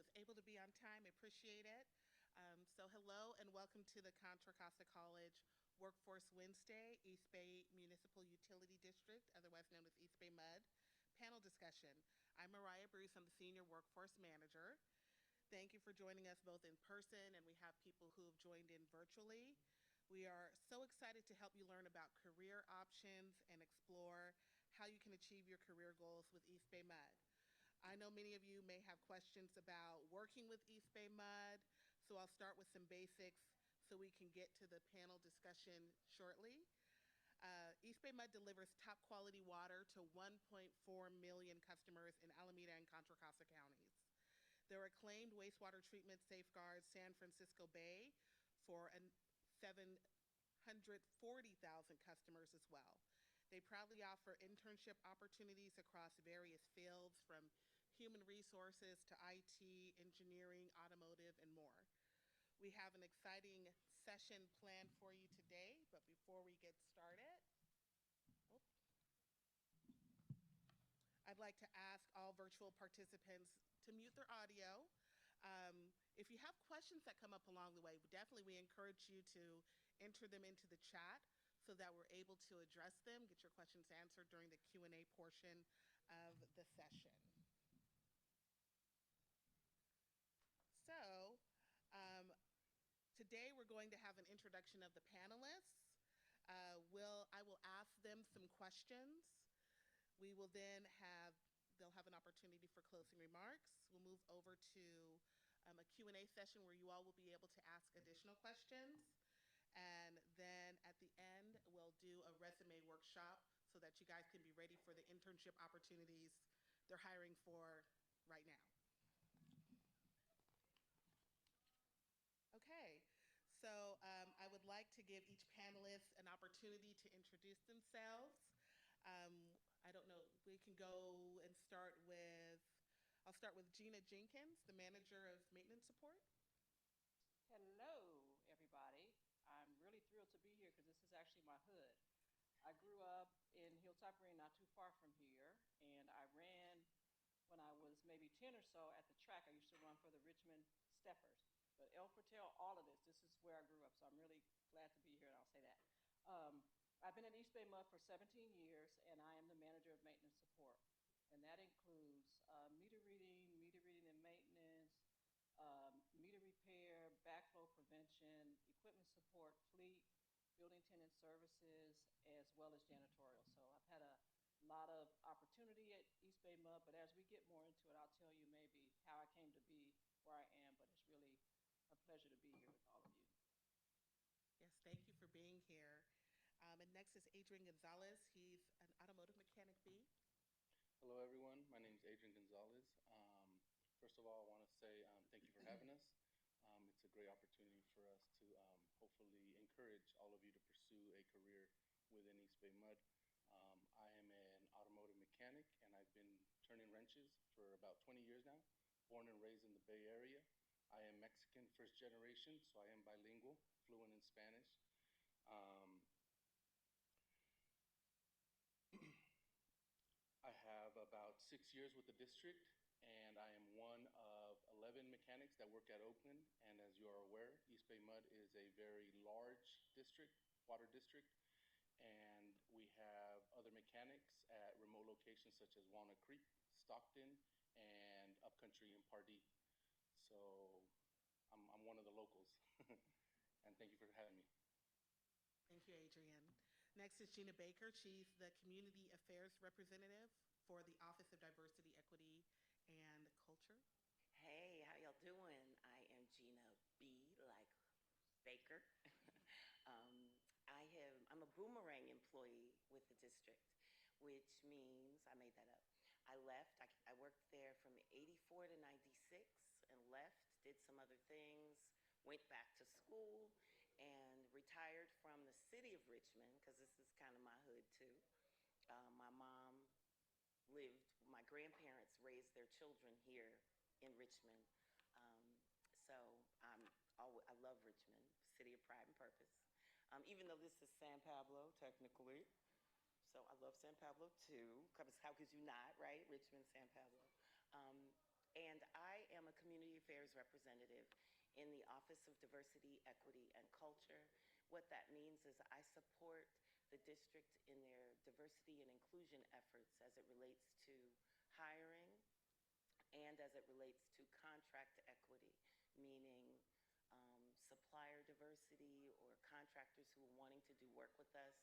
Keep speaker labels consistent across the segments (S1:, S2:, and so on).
S1: was able to be on time. I appreciate it. So hello and welcome to the Contra Costa College Workforce Wednesday, East Bay Municipal Utility District, otherwise known as East Bay MUD, panel discussion. I'm Mariah Bruce. I'm the Senior Workforce Manager. Thank you for joining us both in person, and we have people who have joined in virtually. We are so excited to help you learn about career options and explore how you can achieve your career goals with East Bay MUD. I know many of you may have questions about working with East Bay MUD, so I'll start with some basics so we can get to the panel discussion shortly. East Bay MUD delivers top quality water to 1.4 million customers in Alameda and Contra Costa counties. Their acclaimed wastewater treatment safeguards San Francisco Bay for 740,000 customers as well. They proudly offer internship opportunities across various fields from human resources to IT, engineering, automotive, and more. We have an exciting session planned for you today, but before we get started, I'd like to ask all virtual participants to mute their audio. If you have questions that come up along the way, definitely we encourage you to enter them into the chat so that we're able to address them, get your questions answered during the Q&A portion of the session. So, today we're going to have an introduction of the panelists. I will ask them some questions. We will then they'll have an opportunity for closing remarks. We'll move over to a Q&A session where you all will be able to ask additional questions. And then at the end, we'll do a resume workshop so that you guys can be ready for the internship opportunities they're hiring for right now. Okay, so I would like to give each panelist an opportunity to introduce themselves. I don't know, we can go and I'll start with Gina Jenkins, the Manager of Maintenance Support.
S2: Hello, everybody. I'm really thrilled to be here because this is actually my hood. I grew up in Hilltop Green, not too far from here, and I ran when I was maybe 10 or so at the track. I used to run for the Richmond Steppers. But El Portel, all of this is where I grew up, so I'm really glad to be here, and I'll say that. I've been at East Bay MUD for 17 years, and I am the Manager of Maintenance Support. And that includes meter reading and maintenance, meter repair, backflow prevention, equipment support, fleet, building tenant services, as well as janitorial. So I've had a lot of opportunity at East Bay MUD, but as we get more into it, I'll tell you maybe how I came to be where I am, but it's really a pleasure to be here with all of you.
S1: Yes, thank you for being here. And next is Adrian Gonzalez. He's an automotive mechanic B.
S3: Hello, everyone. My name is Adrian Gonzalez. First of all, I want to say thank you for having us. It's a great opportunity for us to hopefully encourage all of you to pursue a career within East Bay MUD. I am an automotive mechanic, and I've been turning wrenches for about 20 years now. Born and raised in the Bay Area. I am Mexican first generation, so I am bilingual, fluent in Spanish. I have about 6 years with the district, and I am one of 11 mechanics that work at Oakland. And as you are aware, East Bay MUD is a very large district, water district, and we have other mechanics at remote locations such as Walnut Creek, Stockton, and Upcountry in Pardee. So I'm one of the locals, and thank you for having me.
S1: Thank you, Adrian. Next is Gina Baker. She's the Community Affairs Representative for the Office of Diversity, Equity, and Culture.
S4: Hey, how y'all doing? I am Gina B, like Baker. I'm a boomerang employee with the district, which means, I made that up. I left, I worked there from 84 to 96 and left, did some other things, went back to school, and retired from the city of Richmond, because this is kind of my hood too. My mom my grandparents raised their children here in Richmond. So I love Richmond, city of pride and purpose. Even though this is San Pablo, technically. So I love San Pablo too, because how could you not, right? Richmond, San Pablo. And I am a community Affairs representative in the Office of Diversity, Equity, and Culture. What that means is I support the district in their diversity and inclusion efforts as it relates to hiring and as it relates to contract equity, meaning supplier diversity or contractors who are wanting to do work with us.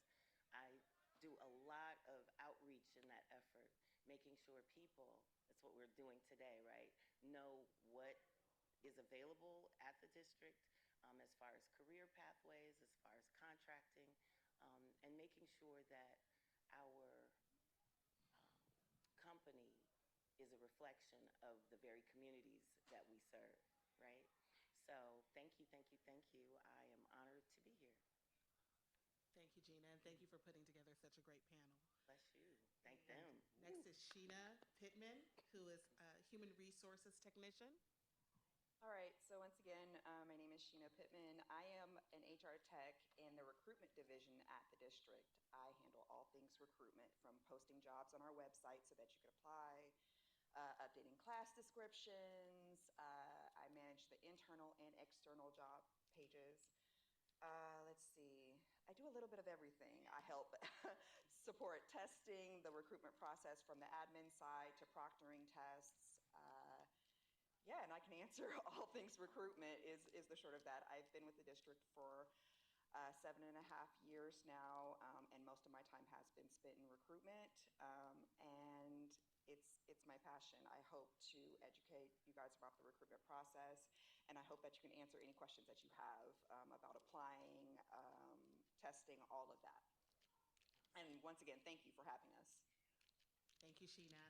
S4: I do a lot of outreach in that effort, making sure people, that's what we're doing today, right, know what is available at the district as far as career pathways, as far as contracting, and making sure that our company is a reflection of the very communities that we serve, right? So thank you, thank you, thank you. I am honored to be here.
S1: Thank you, Gina, and thank you for putting together such a great panel.
S4: Bless you. Thank them.
S1: Next is Sheena Pittman, who is a Human Resources Technician.
S5: All right, so once again, my name is Sheena Pittman. I am an HR tech in the recruitment division at the district. I handle all things recruitment, from posting jobs on our website so that you could apply, updating class descriptions. I manage the internal and external job pages. Let's see, I do a little bit of everything. I help support testing, the recruitment process from the admin side to proctoring tests. Yeah, and I can answer all things recruitment is the short of that. I've been with the district for 7.5 years now, and most of my time has been spent in recruitment, and it's my passion. I hope to educate you guys about the recruitment process, and I hope that you can answer any questions that you have about applying, testing, all of that. And once again, thank you for having us.
S1: Thank you, Sheena.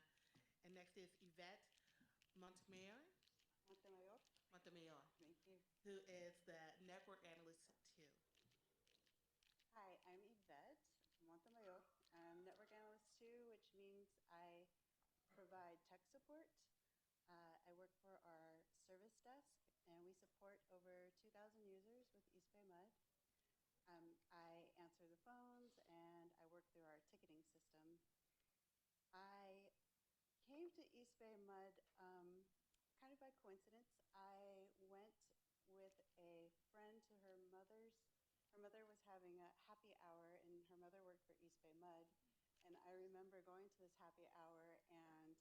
S1: And next is Yvette Montemayor. Montemayor,
S6: Thank you.
S1: who is the Network Analyst 2.
S6: Hi, I'm Yvette Montemayor. I'm Network Analyst 2, which means I provide tech support. I work for our service desk, and we support over 2,000 users with EBMUD. I answer the phones, and I work through our ticketing system. I came to EBMUD kind of by coincidence. I went with a friend to her mother's. Her mother was having a happy hour, and her mother worked for EBMUD. And I remember going to this happy hour and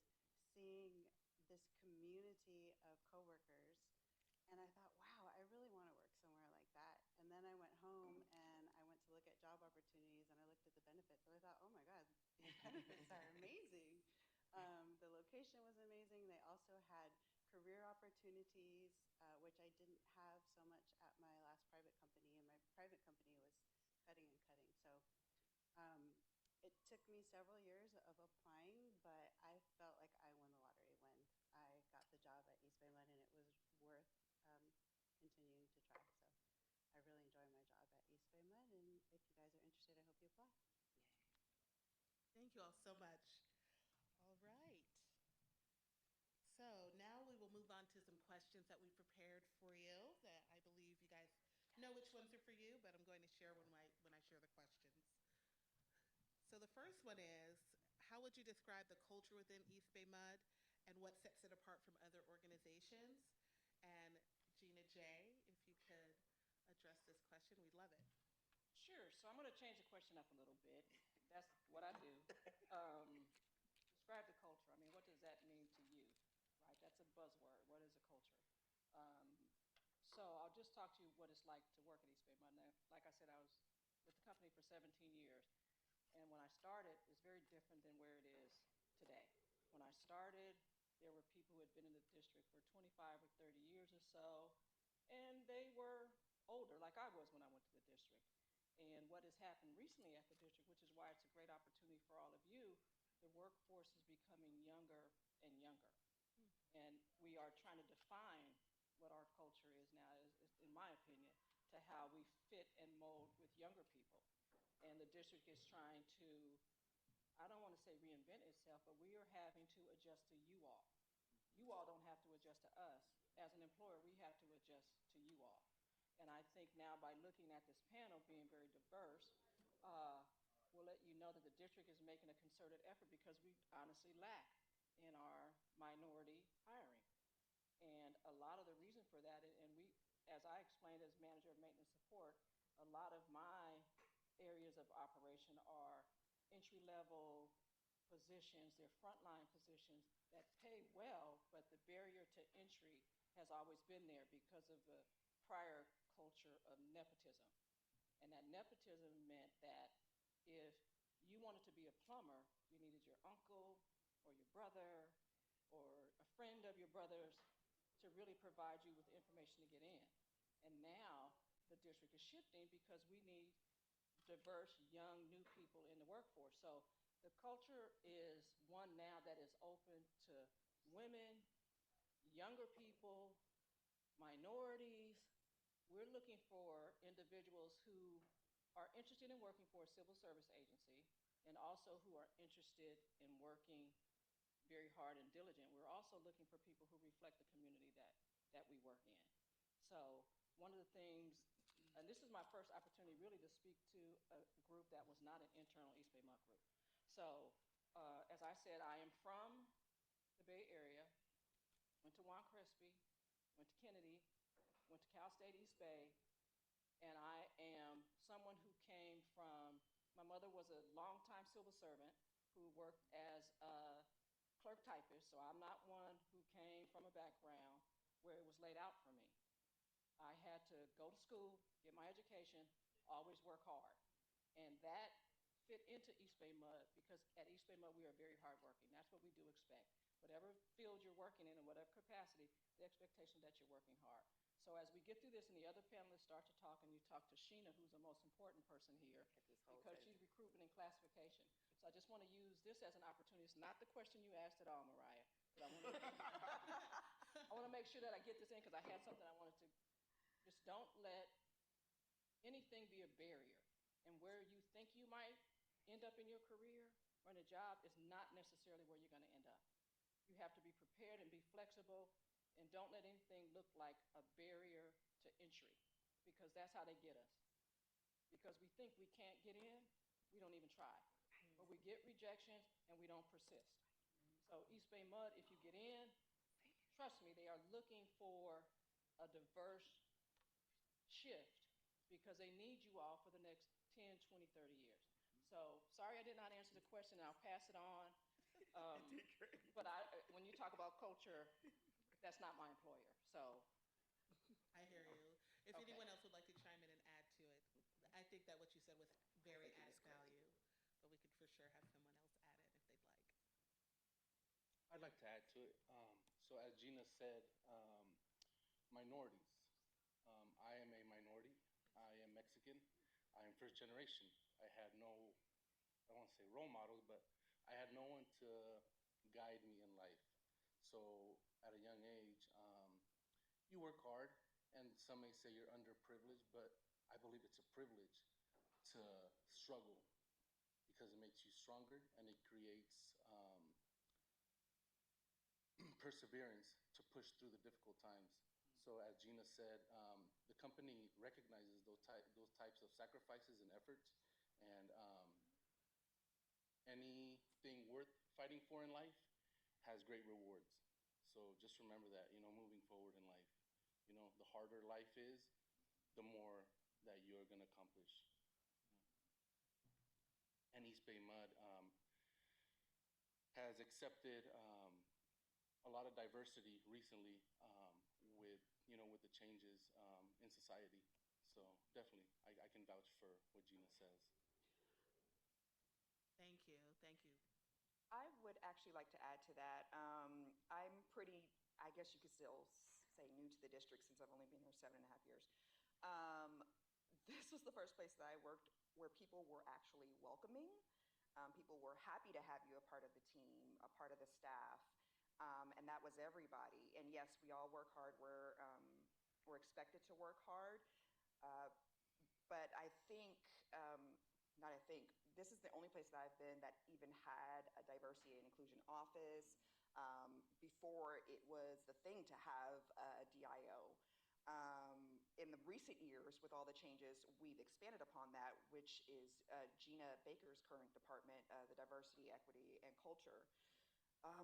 S6: seeing this community of coworkers. And I thought, wow, I really want to work somewhere like that. And then I went home and I went to look at job opportunities, and I looked at the benefits. And I thought, oh my God, these benefits are amazing. The location was amazing. They also had career opportunities, which I didn't have so much at my last private company. And my private company was cutting and cutting. So it took me several years of applying, but I felt like I won the lottery when I got the job at EBMUD, and it was worth continuing to try. So I really enjoy my job at EBMUD, and if you guys are interested, I hope you apply.
S1: Thank you all so much. All right. So now we will move on to some questions that we prepared for you that I believe you guys know which ones are for you, but I'm going to share when I share the questions. So the first one is, how would you describe the culture within EBMUD and what sets it apart from other organizations? And Gina J., if you could address this question, we'd love it.
S2: Sure. So I'm going to change the question up a little bit. That's what I do. Describe the culture. I mean, what does that mean to you? Right? That's a buzzword. What is a culture? So I'll just talk to you what it's like to work at EBMUD. Now, like I said, I was with the company for 17 years. And when I started, it was very different than where it is today. When I started, there were people who had been in the district for 25 or 30 years or so, and they were older, like I was when I went to the district. And what has happened recently at the district, which is why it's a great opportunity for all of you, the workforce is becoming younger and younger. And we are trying to define what our culture is now, in my opinion, to how we fit and mold with younger people. And the district is trying to, I don't want to say reinvent itself, but we are having to adjust to you all. You all don't have to adjust to us. As an employer, we have to adjust to you all. And I think now by looking at this panel being very diverse, we'll let you know that the district is making a concerted effort because we honestly lack in our minority hiring. And a lot of for that. And we, as I explained as manager of maintenance support, a lot of my areas of operation are entry-level positions, they're frontline positions that pay well, but the barrier to entry has always been there because of the prior culture of nepotism. And that nepotism meant that if you wanted to be a plumber, you needed your uncle or your brother or a friend of your brother's to really provide you with the information to get in. And now the district is shifting because we need diverse, young, new people in the workforce. So the culture is one now that is open to women, younger people, minorities. We're looking for individuals who are interested in working for a civil service agency and also who are interested in working very hard and diligent. We're also looking for people who reflect the community that we work in. So one of the things, and this is my first opportunity really to speak to a group that was not an internal East Bay MUD group. So as I said, I am from the Bay Area, went to Juan Crespi, went to Kennedy, went to Cal State East Bay, and I am someone who came from, my mother was a longtime civil servant who worked as a clerk typist, so I'm not one who came from a background where it was laid out for me. I had to go to school, get my education, always work hard. And that fit into East Bay MUD because at East Bay MUD we are very hardworking. That's what we do expect. Whatever field you're working in whatever capacity, the expectation that you're working hard. So as we get through this and the other panelists start to talk, and you talk to Sheena, who's the most important person here, because she's recruitment and classification. So I just want to use this as an opportunity. It's not the question you asked at all, Mariah, but I want to make sure that I get this in because I had something I wanted to. Just don't let anything be a barrier. And where you think you might end up in your career or in a job is not necessarily where you're going to end up. You have to be prepared and be flexible, and don't let anything look like a barrier to entry because that's how they get us. Because we think we can't get in, we don't even try. But we get rejections and we don't persist. So East Bay MUD, if you get in, trust me, they are looking for a diverse shift because they need you all for the next 10, 20, 30 years. So sorry I did not answer the question. I'll pass it on. But when you talk about culture, that's not my employer. So
S1: I hear you. If anyone else would like to chime in and add to it, I think that what you said was very added value, but we could for sure have someone else add it if they'd like.
S3: I'd like to add to it. So as Gina said, minorities. I am a minority. I am Mexican. I am first generation. I had no, I don't want to say role models, but I had no one to guide me in life. So at a young age, you work hard, and some may say you're underprivileged, but I believe it's a privilege to struggle because it makes you stronger and it creates perseverance to push through the difficult times. So as Gina said, the company recognizes those types of sacrifices and efforts, and anything worth fighting for in life has great rewards. So just remember that, moving forward in life, the harder life is, the more that you're going to accomplish. And East Bay MUD has accepted a lot of diversity recently with the changes in society. So definitely, I can vouch for what Gina says.
S1: Thank you. Thank you.
S5: I would actually like to add to that. I'm pretty, I guess you could still say new to the district since I've only been here 7.5 years. This was the first place that I worked where people were actually welcoming. People were happy to have you a part of the team, a part of the staff, and that was everybody. And yes, we all work hard. We're expected to work hard, but I think, this is the only place that I've been that even had a diversity and inclusion office. Before it was the thing to have a DIO. In the recent years, with all the changes, we've expanded upon that, which is Gina Baker's current department, the Diversity, Equity, and Culture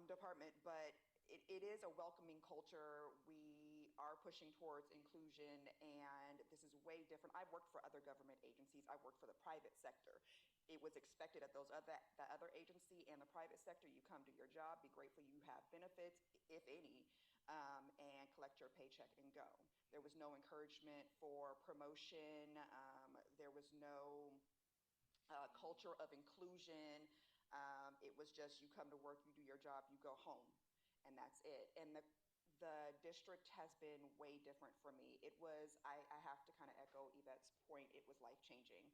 S5: department. But it is a welcoming culture. We are pushing towards inclusion, and this is way different. I've worked for other government agencies. I've worked for the private sector. It was expected at that other agency and the private sector, you come do your job, be grateful you have benefits, if any, and collect your paycheck and go. There was no encouragement for promotion. There was no culture of inclusion. It was just you come to work, you do your job, you go home, and that's it. And the district has been way different for me. It was, I have to kind of echo Yvette's point, it was life-changing,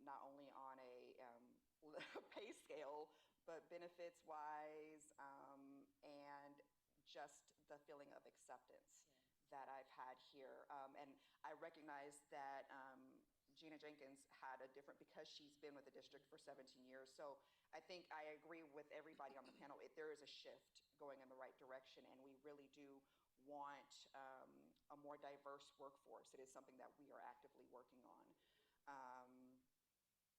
S5: not only on a pay scale, but benefits-wise, and just the feeling of acceptance that I've had here. And I recognize that Gina Jenkins had a different, because she's been with the district for 17 years. So I think I agree with everybody on the panel. There is a shift going in the right direction, and we really do want a more diverse workforce. It is something that we are actively working on.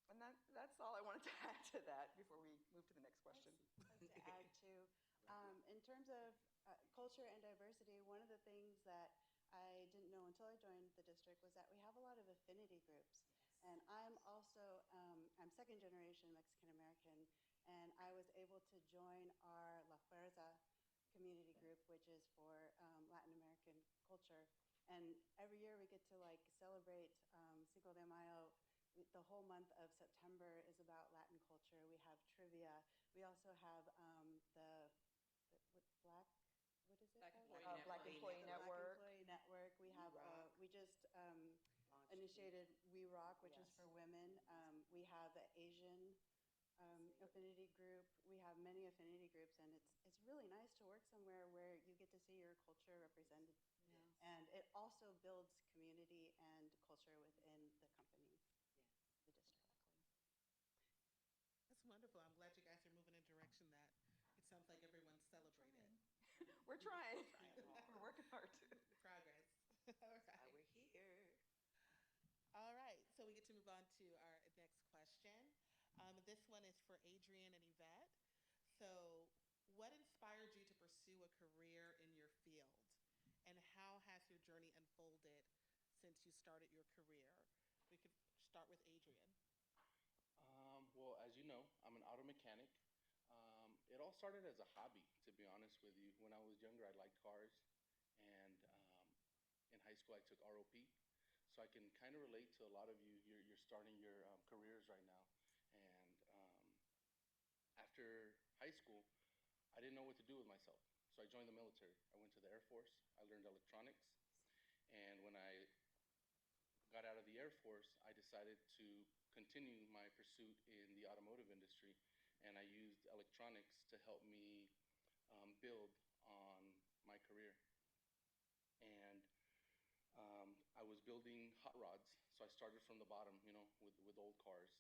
S5: And that's all I wanted to add to that before we move to the next question.
S6: I'd like to add too, in terms of culture and diversity, one of the things that I didn't know until I joined the district was that we have a lot of affinity groups. And I'm also, I'm second generation Mexican American, and I was able to join our La Fuerza community group, which is for Latin American culture. And every year we get to like celebrate Cinco de Mayo. The whole month of September is about Latin culture. We have trivia. We also have Black, what is it?
S2: Black Employee Network.
S6: Black Employee Network. We have, we just initiated We Rock, which is for women. We have the Asian affinity group. We have many affinity groups, and it's really nice to work somewhere where you get to see your culture represented. And it also builds community and culture within the company, the district.
S1: That's wonderful. I'm glad you guys are moving in a direction that it sounds like everyone's celebrated.
S5: We're trying. We're working hard too.
S1: Progress. All right.
S4: We're here.
S1: All right. So we get to move on to our next question. This one is for Adrian and Yvette. So, what inspired you to pursue a career in your field? And how has your journey unfolded since you started your career? We could start with Adrian.
S3: Well, as you know, I'm an auto mechanic. It all started as a hobby, to be honest with you. When I was younger, I liked cars, and in high school, I took ROP. So I can kind of relate to a lot of you. You're starting your careers right now. And after high school, I didn't know what to do with myself. So I joined the military. I went to the Air Force. I learned electronics. And when I got out of the Air Force, I decided to continue my pursuit in the automotive industry. And I used electronics to help me build on my career. And I was building hot rods. So I started from the bottom, you know, with old cars.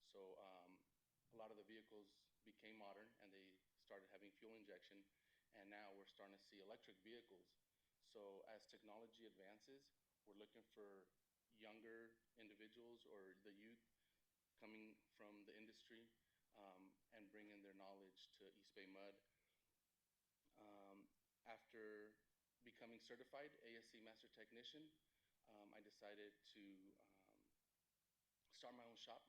S3: So a lot of the vehicles became modern, and they started having fuel injection. And now we're starting to see electric vehicles. So as technology advances, we're looking for younger individuals or the youth coming from the industry and bringing their knowledge to EBMUD. After becoming certified ASC Master Technician, I decided to start my own shop.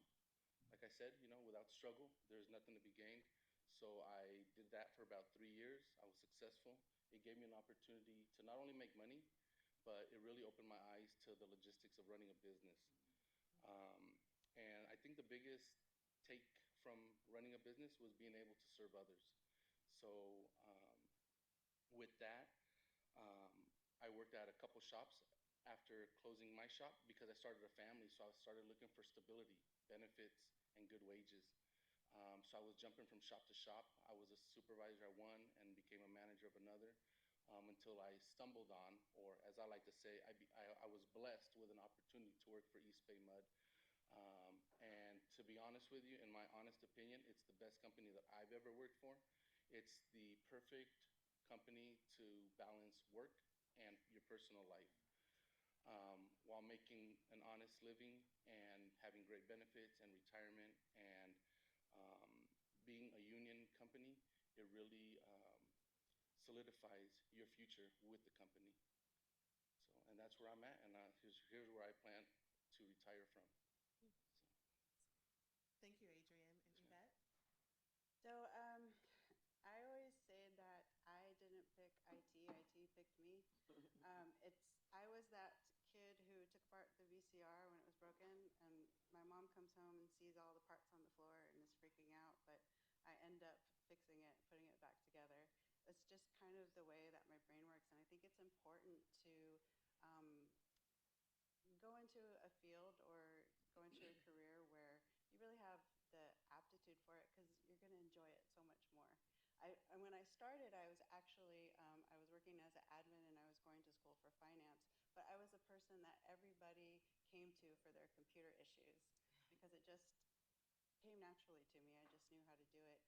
S3: Like I said, you know, without struggle, there's nothing to be gained. So I did that for about 3 years. I was successful. It gave me an opportunity to not only make money, but it really opened my eyes to the logistics of running a business. And I think the biggest take from running a business was being able to serve others. So with that, I worked at a couple shops after closing my shop because I started a family. So I started looking for stability, benefits, and good wages. So I was jumping from shop to shop. I was a supervisor at one and became a manager of another until I stumbled on, or as I like to say, I was blessed with an opportunity to work for EBMUD. And to be honest with you, in my honest opinion, it's the best company that I've ever worked for. It's the perfect company to balance work and your personal life while making an honest living and having great benefits and retirement. And being a union company, it really solidifies your future with the company. that's where I'm at, and here's where I plan to retire from.
S1: Thank you, Adrian. And Yvette?
S6: So I always say that I didn't pick IT, IT picked me. I was that kid who took apart the VCR when it was broken, and my mom comes home and sees all the parts on the floor and is freaking out, but I end up fixing it, putting it back together. It's just kind of the way that my brain works, and I think it's important to um, go into a field or go into a career where you really have the aptitude for it because you're going to enjoy it so much more. And when I started, I was actually I was working as an admin and I was going to school for finance, but I was a person that everybody came to for their computer issues because it just came naturally to me. I just knew how to do it.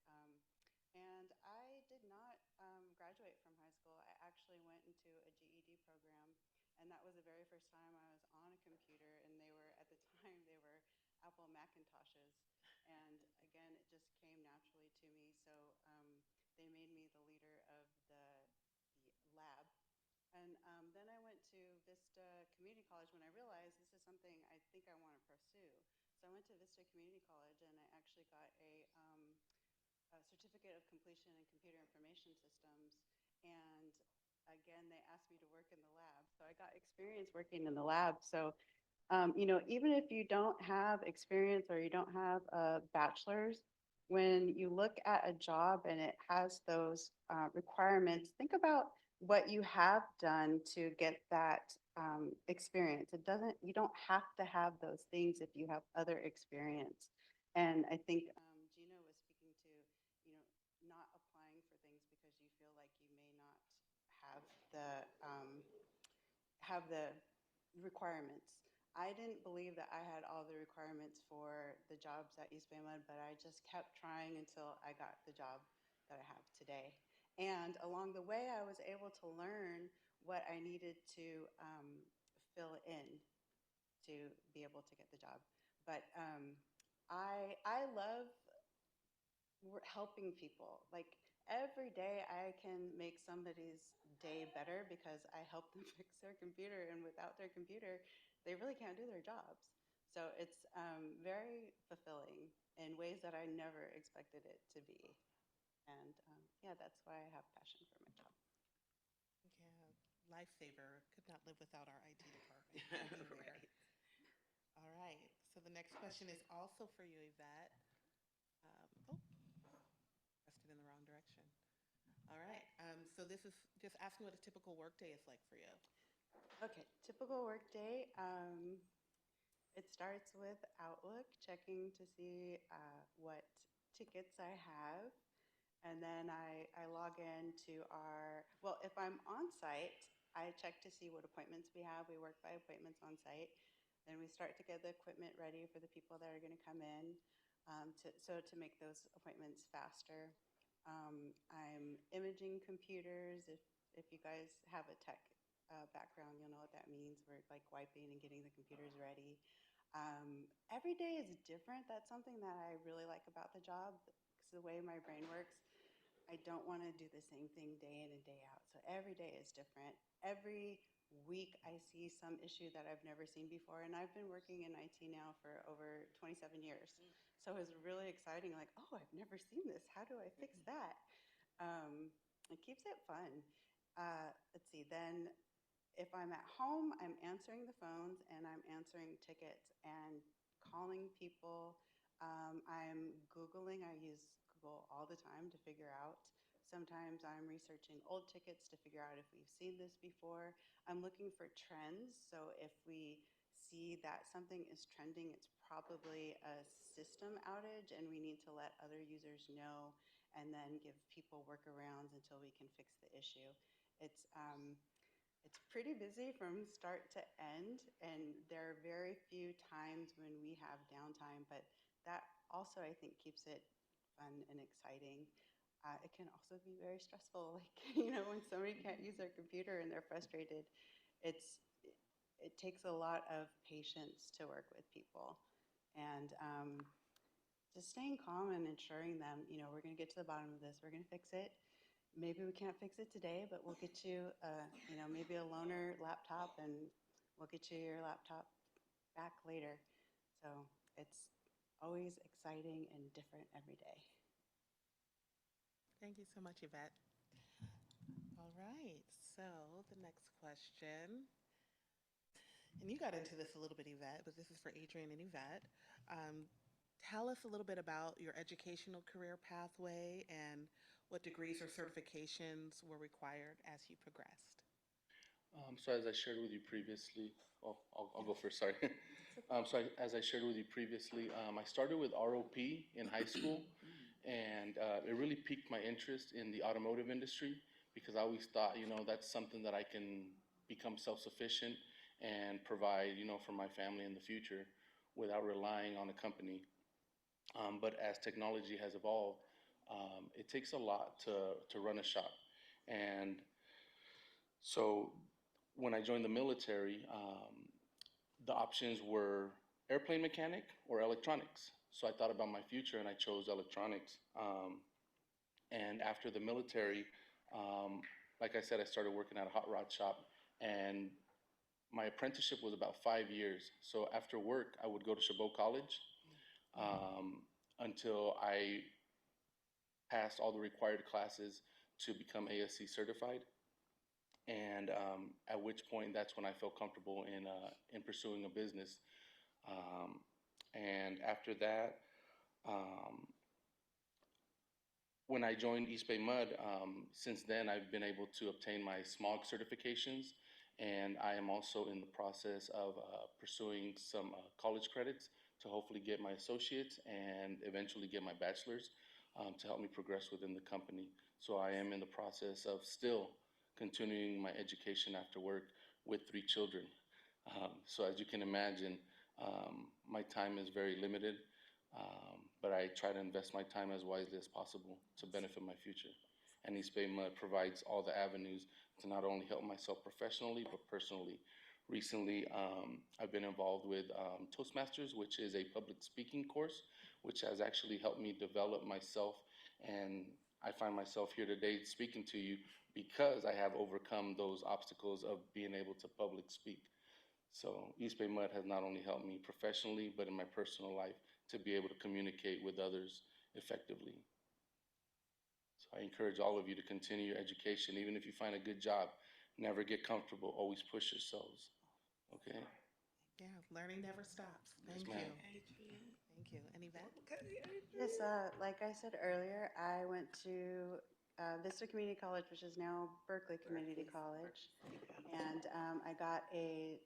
S6: And I did not graduate from high school. I actually went into a GED program, and that was the very first time I was on a computer, and they were, at the time, they were Apple Macintoshes. And again, it just came naturally to me, so they made me the leader of the lab. And then I went to Vista Community College when I realized this is something I think I want to pursue. So I went to Vista Community College, and I actually got a certificate of completion in computer information systems. And again, they asked me to work in the lab. So I got experience working in the lab. So, even if you don't have experience or you don't have a bachelor's, when you look at a job and it has those requirements, think about what you have done to get that experience. You don't have to have those things if you have other experience. And I think Gina was speaking to, not applying for things because you feel like you may not have the requirements. I didn't believe that I had all the requirements for the jobs at EBMUD, but I just kept trying until I got the job that I have today. And along the way, I was able to learn what I needed to fill in to be able to get the job. But I love helping people. Like every day I can make somebody's day better because I help them fix their computer, and without their computer, they really can't do their jobs. So it's very fulfilling in ways that I never expected it to be. And yeah, that's why I have passion for my job.
S1: Yeah, lifesaver. Could not live without our IT department anywhere.
S4: Right.
S1: All right. So the next question is also for you, Yvette. Oh, pressed it in the wrong direction. All right. So this is just asking what a typical workday is like for you.
S6: Okay, typical work day. It starts with Outlook, checking to see what tickets I have. And then I log in to well, if I'm on site, I check to see what appointments we have. We work by appointments on site. Then we start to get the equipment ready for the people that are going to come in, to make those appointments faster. I'm imaging computers. If you guys have a tech background, you'll know what that means. We're like wiping and getting the computers ready. Every day is different. That's something that I really like about the job because the way my brain works, I don't want to do the same thing day in and day out. So every day is different. Every week I see some issue that I've never seen before. And I've been working in IT now for over 27 years. So it's really exciting. Like, oh, I've never seen this. How do I fix that? It keeps it fun. Let's see. Then if I'm at home, I'm answering the phones and I'm answering tickets and calling people. I'm Googling. I use Google all the time to figure out. Sometimes I'm researching old tickets to figure out if we've seen this before. I'm looking for trends. So if we see that something is trending, it's probably a system outage and we need to let other users know and then give people workarounds until we can fix the issue. It's pretty busy from start to end, and there are very few times when we have downtime, but that also, I think, keeps it fun and exciting. It can also be very stressful, like, when somebody can't use their computer and they're frustrated, it's, it takes a lot of patience to work with people. And just staying calm and ensuring them, we're going to get to the bottom of this, we're going to fix it. Maybe we can't fix it today, but we'll get you, maybe a loaner laptop, and we'll get you your laptop back later. So it's always exciting and different every day.
S1: Thank you so much, Yvette. All right, so the next question, and you got into this a little bit, Yvette, but this is for Adrian and Yvette. Um, Tell us a little bit about your educational career pathway and what degrees or certifications were required as you progressed.
S3: So as I shared with you previously, oh, I'll go first, sorry. As I shared with you previously, I started with ROP in high school, and it really piqued my interest in the automotive industry because I always thought, that's something that I can become self-sufficient and provide, for my family in the future without relying on a company. But as technology has evolved, it takes a lot to run a shop. And so when I joined the military, the options were airplane mechanic or electronics. So I thought about my future and I chose electronics. And after the military, like I said, I started working at a hot rod shop, and my apprenticeship was about 5 years. So after work, I would go to Chabot College until I passed all the required classes to become ASC certified. And at which point, that's when I felt comfortable in pursuing a business. And after that, when I joined EBMUD, since then I've been able to obtain my SMOG certifications, and I am also in the process of pursuing some college credits to hopefully get my associates and eventually get my bachelor's to help me progress within the company. So I am in the process of still continuing my education after work with 3 children. So as you can imagine, my time is very limited, but I try to invest my time as wisely as possible to benefit my future. And EBMUD provides all the avenues to not only help myself professionally, but personally. Recently, I've been involved with Toastmasters, which is a public speaking course, which has actually helped me develop myself. And I find myself here today speaking to you because I have overcome those obstacles of being able to public speak. So EBMUD has not only helped me professionally, but in my personal life to be able to communicate with others effectively. So I encourage all of you to continue your education. Even if you find a good job, never get comfortable. Always push yourselves. Okay?
S1: Yeah, learning never stops. Thank
S3: ma'am.
S1: you. Thank you. And Yvette?
S6: Yes, like I said earlier, I went to Vista Community College, which is now Berkeley Community College, and I got a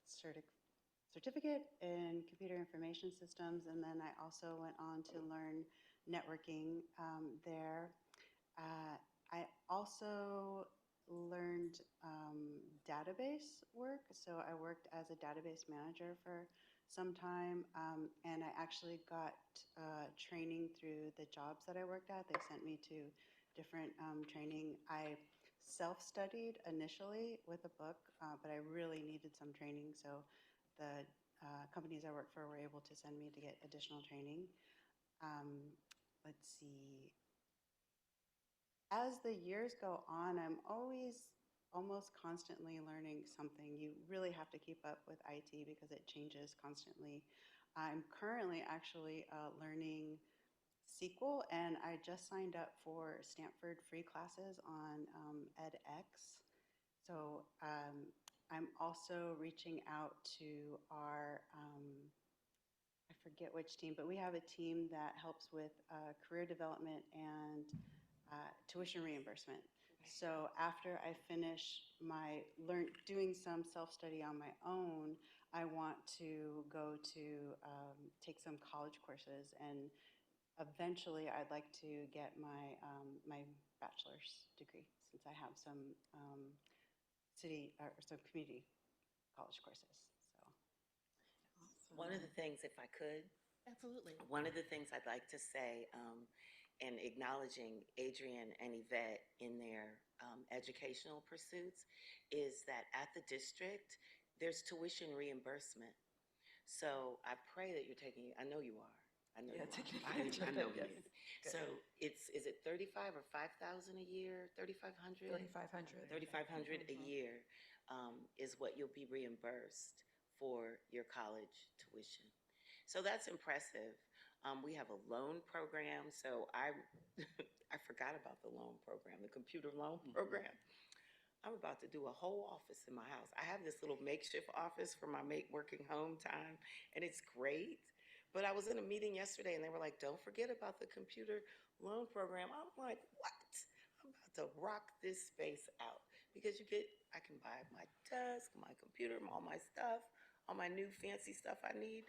S6: certificate in computer information systems, and then I also went on to learn networking there. I also learned database work, so I worked as a database manager for some time, and I actually got training through the jobs that I worked at. They sent me to different training. I self-studied initially with a book, but I really needed some training, so the companies I worked for were able to send me to get additional training. Let's see. As the years go on, I'm always almost constantly learning something. You really have to keep up with IT because it changes constantly. I'm currently actually learning SQL, and I just signed up for Stanford free classes on edX. So I'm also reaching out to our, I forget which team, but we have a team that helps with career development and tuition reimbursement. So after I finish doing some self-study on my own, I want to go to take some college courses, and eventually I'd like to get my my bachelor's degree since I have some city or some community college courses. So
S4: One of the things, if I could,
S1: Absolutely.
S4: one of the things I'd like to say, in acknowledging Adrian and Yvette in their educational pursuits, is that at the district, there's tuition reimbursement. So I pray that you're taking, I know you are. I know
S5: Yeah,
S4: you
S5: taking
S4: are.
S5: advantage of
S4: I know
S5: it,
S4: you
S5: yes.
S4: are. So is it 35 or 5,000 a year? 3,500?
S5: 3,500.
S4: 3,500 a year is what you'll be reimbursed for your college tuition. So that's impressive. We have a loan program. So I, I forgot about the loan program, the computer loan program. I'm about to do a whole office in my house. I have this little makeshift office for my working home time, and it's great. But I was in a meeting yesterday, and they were like, "Don't forget about the computer loan program." I'm like, "What?" I'm about to rock this space out because I can buy my desk, my computer, all my stuff, all my new fancy stuff I need,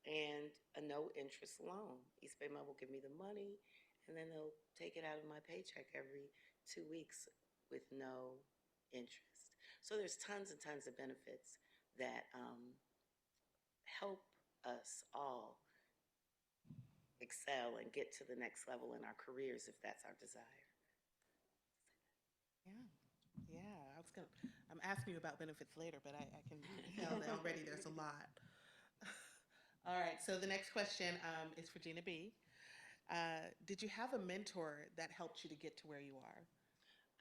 S4: and a no interest loan. East Bay Mud will give me the money, and then they'll take it out of my paycheck every 2 weeks with no interest. So there's tons and tons of benefits that help us all excel and get to the next level in our careers if that's our desire.
S1: Yeah. Yeah. I'm asking you about benefits later, but I can tell that already there's a lot. All right. So the next question is for Gina B. Did you have a mentor that helped you to get to where you are?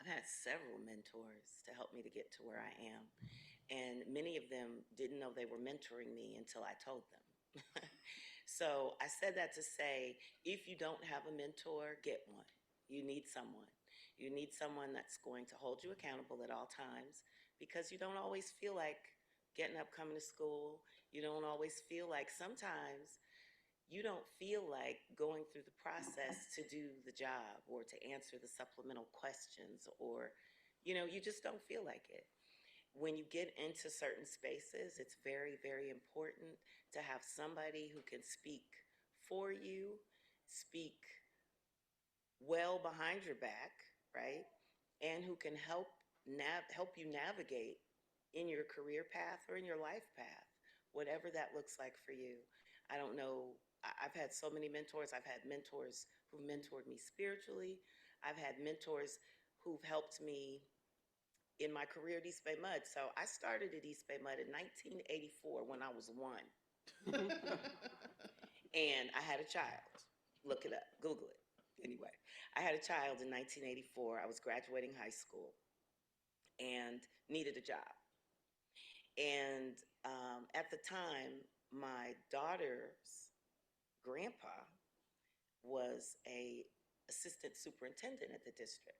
S4: I've had several mentors to help me to get to where I am. And many of them didn't know they were mentoring me until I told them. So I said that to say, if you don't have a mentor, get one. You need someone. You need someone that's going to hold you accountable at all times because you don't always feel like getting up, coming to school. You don't always feel like sometimes you don't feel like going through the process to do the job or to answer the supplemental questions or, you just don't feel like it. When you get into certain spaces, it's very, very important to have somebody who can speak for you, speak well behind your back, right? And who can help you navigate in your career path or in your life path, whatever that looks like for you. I don't know. I've had so many mentors. I've had mentors who've mentored me spiritually. I've had mentors who've helped me in my career at East Bay Mud. So I started at East Bay Mud in 1984 when I was one. And I had a child. Look it up, Google it. Anyway, I had a child in 1984. I was graduating high school and needed a job. And at the time, my daughter's grandpa was a assistant superintendent at the district.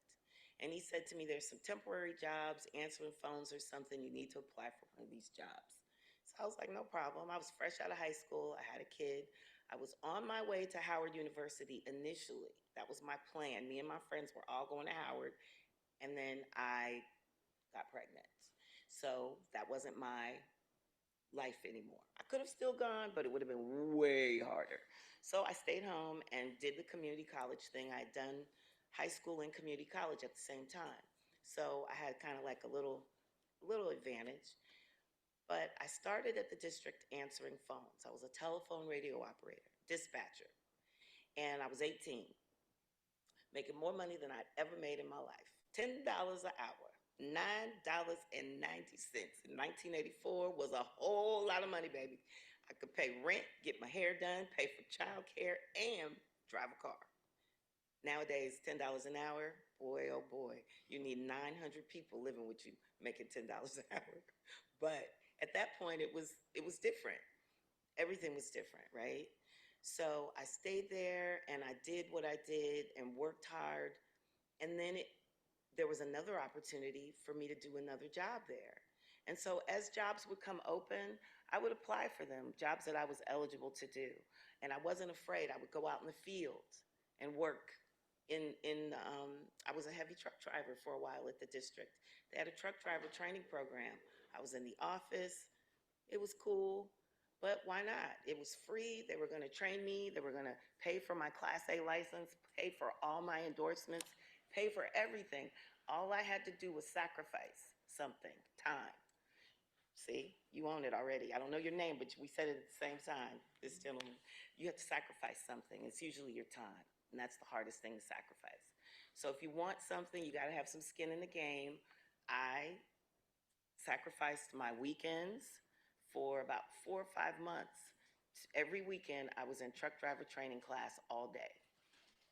S4: And he said to me, there's some temporary jobs, answering phones or something. You need to apply for one of these jobs. So I was like, no problem. I was fresh out of high school. I had a kid. I was on my way to Howard University initially. That was my plan. Me and my friends were all going to Howard. And then I got pregnant. So that wasn't my life anymore. I could have still gone, but it would have been way harder. So I stayed home and did the community college thing. I had done high school and community college at the same time. So I had kind of like a little advantage. But I started at the district answering phones. I was a telephone radio operator, dispatcher. And I was 18, making more money than I'd ever made in my life. $10 an hour. $9.90 in 1984 was a whole lot of money, baby. I could pay rent, get my hair done, pay for childcare, and drive a car. Nowadays, $10 an hour, boy, oh boy, you need 900 people living with you making $10 an hour. But at that point, it was different. Everything was different, right? So I stayed there and I did what I did and worked hard. And then there was another opportunity for me to do another job there. And so as jobs would come open, I would apply for them, jobs that I was eligible to do. And I wasn't afraid. I would go out in the field and work I was a heavy truck driver for a while at the district. They had a truck driver training program. I was in the office. It was cool, but why not? It was free. They were going to train me. They were going to pay for my Class A license, pay for all my endorsements, pay for everything. All I had to do was sacrifice something, time. See, you own it already. I don't know your name, but we said it at the same time. This gentleman, you have to sacrifice something. It's usually your time, and that's the hardest thing to sacrifice. So if you want something, you got to have some skin in the game. I sacrificed my weekends for about 4 or 5 months. Every weekend, I was in truck driver training class all day.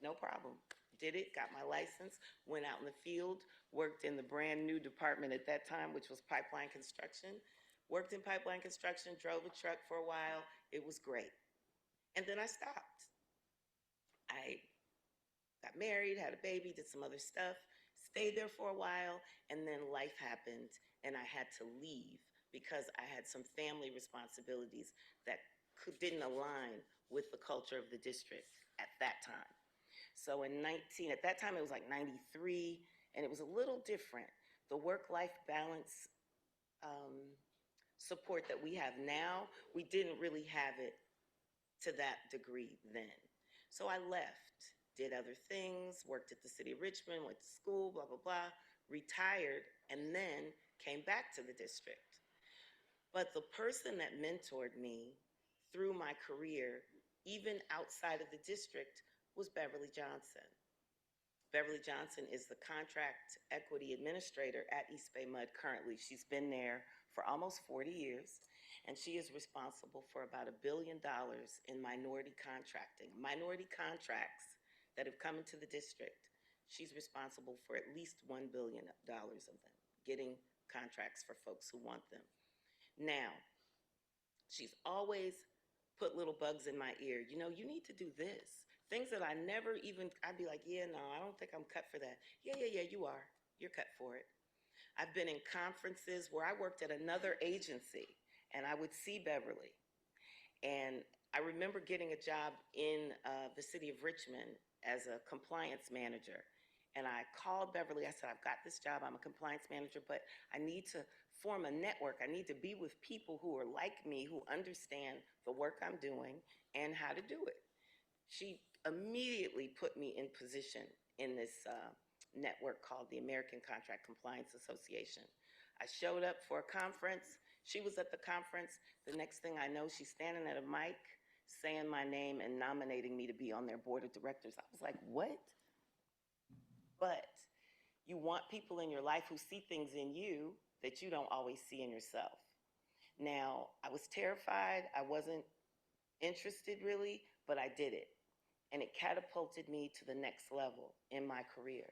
S4: No problem. Did it, got my license, went out in the field, worked in the brand new department at that time, which was pipeline construction. Worked in pipeline construction, drove a truck for a while. It was great. And then I stopped. I got married, had a baby, did some other stuff, stayed there for a while, and then life happened, and I had to leave because I had some family responsibilities that didn't align with the culture of the district at that time. So at that time it was like 93, and it was a little different. The work-life balance support that we have now, we didn't really have it to that degree then. So I left, did other things, worked at the city of Richmond, went to school, blah, blah, blah, retired, and then came back to the district. But the person that mentored me through my career, even outside of the district, was Beverly Johnson. Beverly Johnson is the contract equity administrator at East Bay MUD currently. She's been there for almost 40 years, and she is responsible for about $1 billion in minority contracting. Minority contracts that have come into the district, she's responsible for at least $1 billion of them, getting contracts for folks who want them. Now, she's always put little bugs in my ear. You know, you need to do this. Things that I never even, I'd be like, yeah, no, I don't think I'm cut for that. Yeah, you are. You're cut for it. I've been in conferences where I worked at another agency, and I would see Beverly. And I remember getting a job in the city of Richmond as a compliance manager. And I called Beverly. I said, I've got this job. I'm a compliance manager, but I need to form a network. I need to be with people who are like me, who understand the work I'm doing and how to do it. She immediately put me in position in this network called the American Contract Compliance Association. I showed up for a conference. She was at the conference. The next thing I know, she's standing at a mic saying my name and nominating me to be on their board of directors. I was like, what? But you want people in your life who see things in you that you don't always see in yourself. Now, I was terrified. I wasn't interested really, but I did it. And it catapulted me to the next level in my career.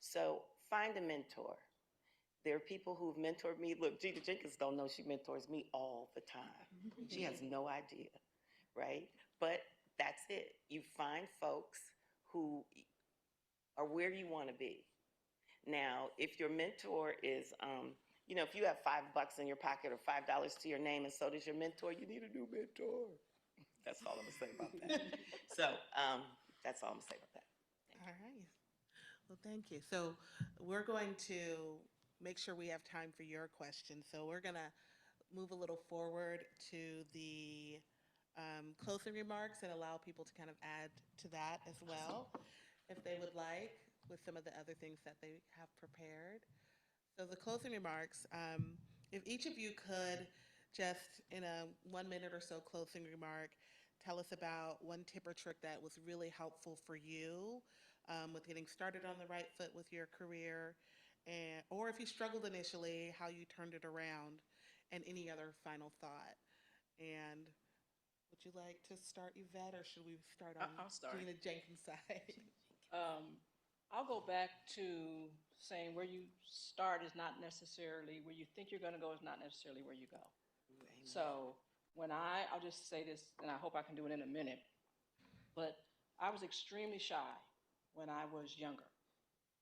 S4: So find a mentor. There are people who've mentored me. Look, Gina Jenkins don't know she mentors me all the time. She has no idea, right? But that's it. You find folks who are where you want to be. Now, if your mentor is, you know, if you have $5 in your pocket or $5 to your name and so does your mentor, you need a new mentor. That's all I'm going to say about that. So that's all I'm going to say about that.
S1: All right. Well, thank you. So we're going to make sure we have time for your questions. So we're going to move a little forward to the closing remarks and allow people to kind of add to that as well, if they would like, with some of the other things that they have prepared. So the closing remarks, if each of you could just in a 1 minute or so closing remark, tell us about one tip or trick that was really helpful for you with getting started on the right foot with your career, and or if you struggled initially, how you turned it around, and any other final thought. And would you like to start, Yvette, or should we start on
S2: I'll start.
S1: Gina Jenkins' side?
S2: I'll go back to saying where you start is not necessarily where you think you're going to go is not necessarily where you go. So when I'll just say this, and I hope I can do it in a minute, but I was extremely shy when I was younger.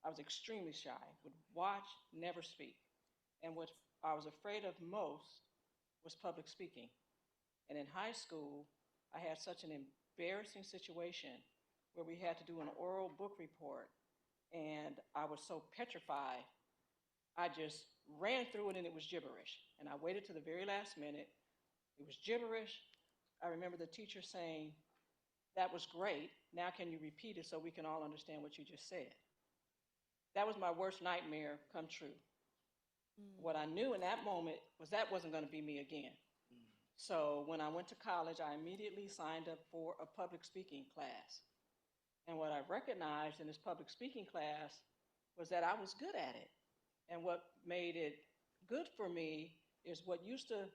S2: I was extremely shy, would watch, never speak. And what I was afraid of most was public speaking. And in high school, I had such an embarrassing situation where we had to do an oral book report, and I was so petrified, I just ran through it and it was gibberish. And I waited to the very last minute. It was gibberish. I remember the teacher saying, "That was great. Now can you repeat it so we can all understand what you just said?" That was my worst nightmare come true. What I knew in that moment was that wasn't going to be me again. So when I went to college, I immediately signed up for a public speaking class. And what I recognized in this public speaking class was that I was good at it. And what made it good for me is what used to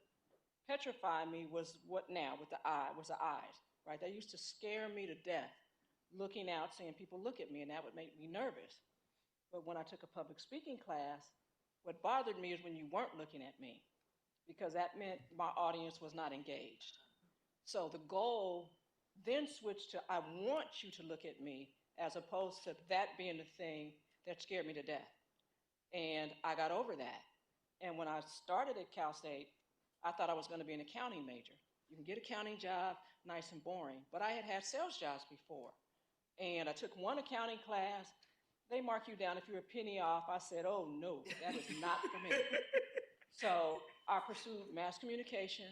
S2: petrify me was what now with the eyes, right? That used to scare me to death, looking out, seeing people look at me, and that would make me nervous. But when I took a public speaking class, what bothered me is when you weren't looking at me, because that meant my audience was not engaged. So the goal then switched to, I want you to look at me, as opposed to that being the thing that scared me to death. And I got over that. And when I started at Cal State, I thought I was going to be an accounting major. You can get an accounting job, nice and boring. But I had had sales jobs before. And I took one accounting class. They mark you down if you're a penny off. I said, oh no, that is not for me. So I pursued mass communication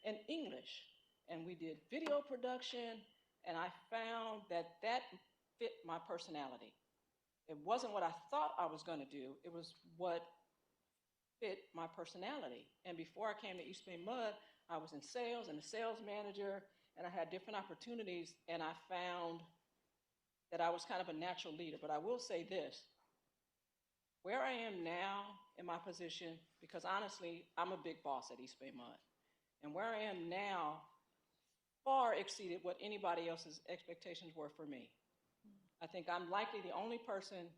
S2: and English. And we did video production, and I found that that fit my personality. It wasn't what I thought I was going to do. It was what fit my personality. And before I came to East Bay Mud, I was in sales and a sales manager, and I had different opportunities, and I found that I was kind of a natural leader. But I will say this, where I am now in my position, because honestly, I'm a big boss at East Bay Mud, and where I am now far exceeded what anybody else's expectations were for me. I think I'm likely the only person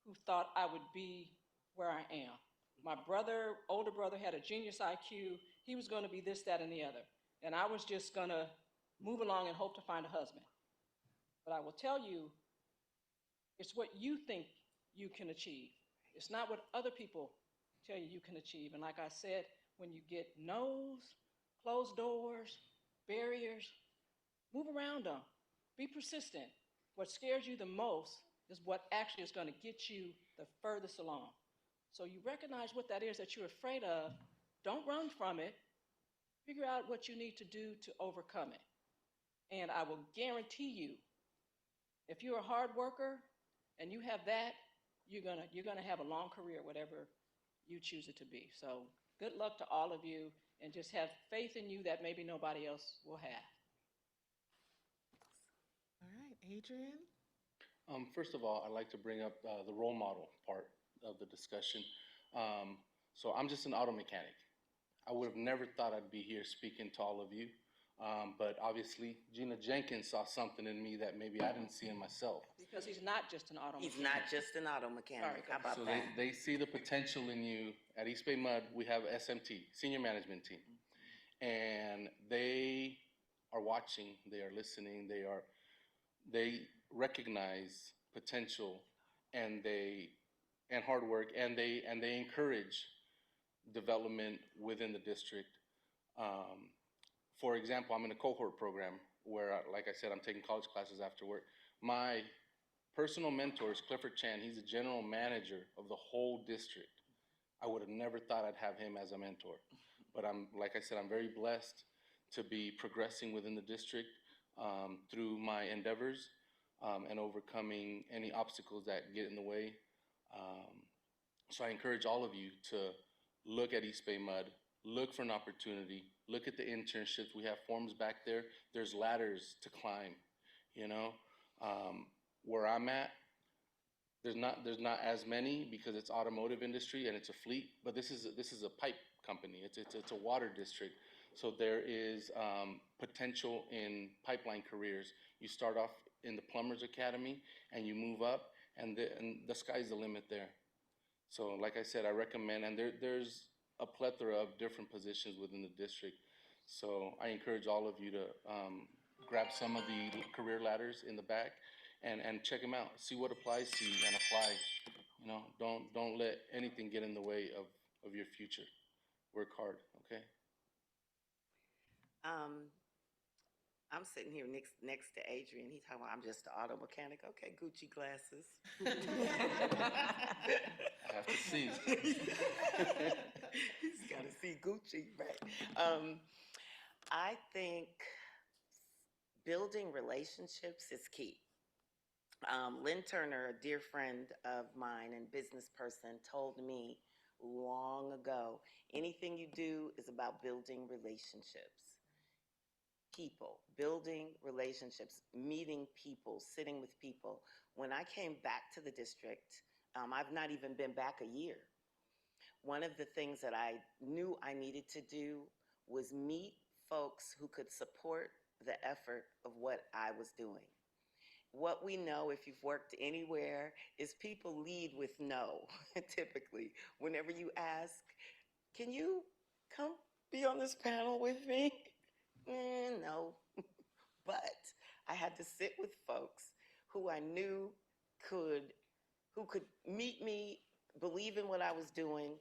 S2: who thought I would be where I am. My brother, older brother, had a genius IQ. He was going to be this, that, and the other. And I was just going to move along and hope to find a husband. But I will tell you, it's what you think you can achieve. It's not what other people tell you can achieve. And like I said, when you get no's, closed doors, barriers, move around them. Be persistent. What scares you the most is what actually is going to get you the furthest along. So you recognize what that is that you're afraid of. Don't run from it. Figure out what you need to do to overcome it. And I will guarantee you, if you're a hard worker and you have that, you're gonna have a long career, whatever you choose it to be. So good luck to all of you, and just have faith in you that maybe nobody else will have.
S1: All right, Adrian.
S3: First of all, I'd like to bring up the role model part of the discussion. So I'm just an auto mechanic. I would have never thought I'd be here speaking to all of you. But obviously, Gina Jenkins saw something in me that maybe I didn't see in myself.
S2: Because he's not just an auto mechanic.
S4: He's not just an auto mechanic. How about
S3: So
S4: that?
S3: they see the potential in you. At East Bay Mud, we have SMT, Senior Management Team. And they are watching, they are listening, they recognize potential, and hard work, and they encourage development within the district. For example, I'm in a cohort program where, like I said, I'm taking college classes after work. My personal mentor is Clifford Chan. He's the general manager of the whole district. I would have never thought I'd have him as a mentor. But like I said, I'm very blessed to be progressing within the district through my endeavors and overcoming any obstacles that get in the way. So I encourage all of you to look at East Bay Mud, look for an opportunity, look at the internships. We have forms back there. There's ladders to climb, you know. Where I'm at, there's not as many because it's automotive industry and it's a fleet, but this is a pipe company. It's a water district. So there is potential in pipeline careers. You start off in the Plumbers Academy and you move up, and the sky's the limit there. So like I said, I recommend, and there's a plethora of different positions within the district. So I encourage all of you to grab some of the career ladders in the back and check them out. See what applies to you and apply. You know, don't let anything get in the way of your future. Work hard, okay?
S4: I'm sitting here next to Adrian. He's talking about I'm just an auto mechanic. Okay, Gucci glasses.
S3: I have to see.
S4: He's got to see Gucci, right? I think building relationships is key. Lynn Turner, a dear friend of mine and business person, told me long ago, anything you do is about building relationships. People, building relationships, meeting people, sitting with people. When I came back to the district, I've not even been back a year. One of the things that I knew I needed to do was meet folks who could support the effort of what I was doing. what we know, if you've worked anywhere, is people lead with no, typically. Whenever you ask, can you come be on this panel with me? No. But I had to sit with folks who I knew could, who could meet me, believe in what I was doing.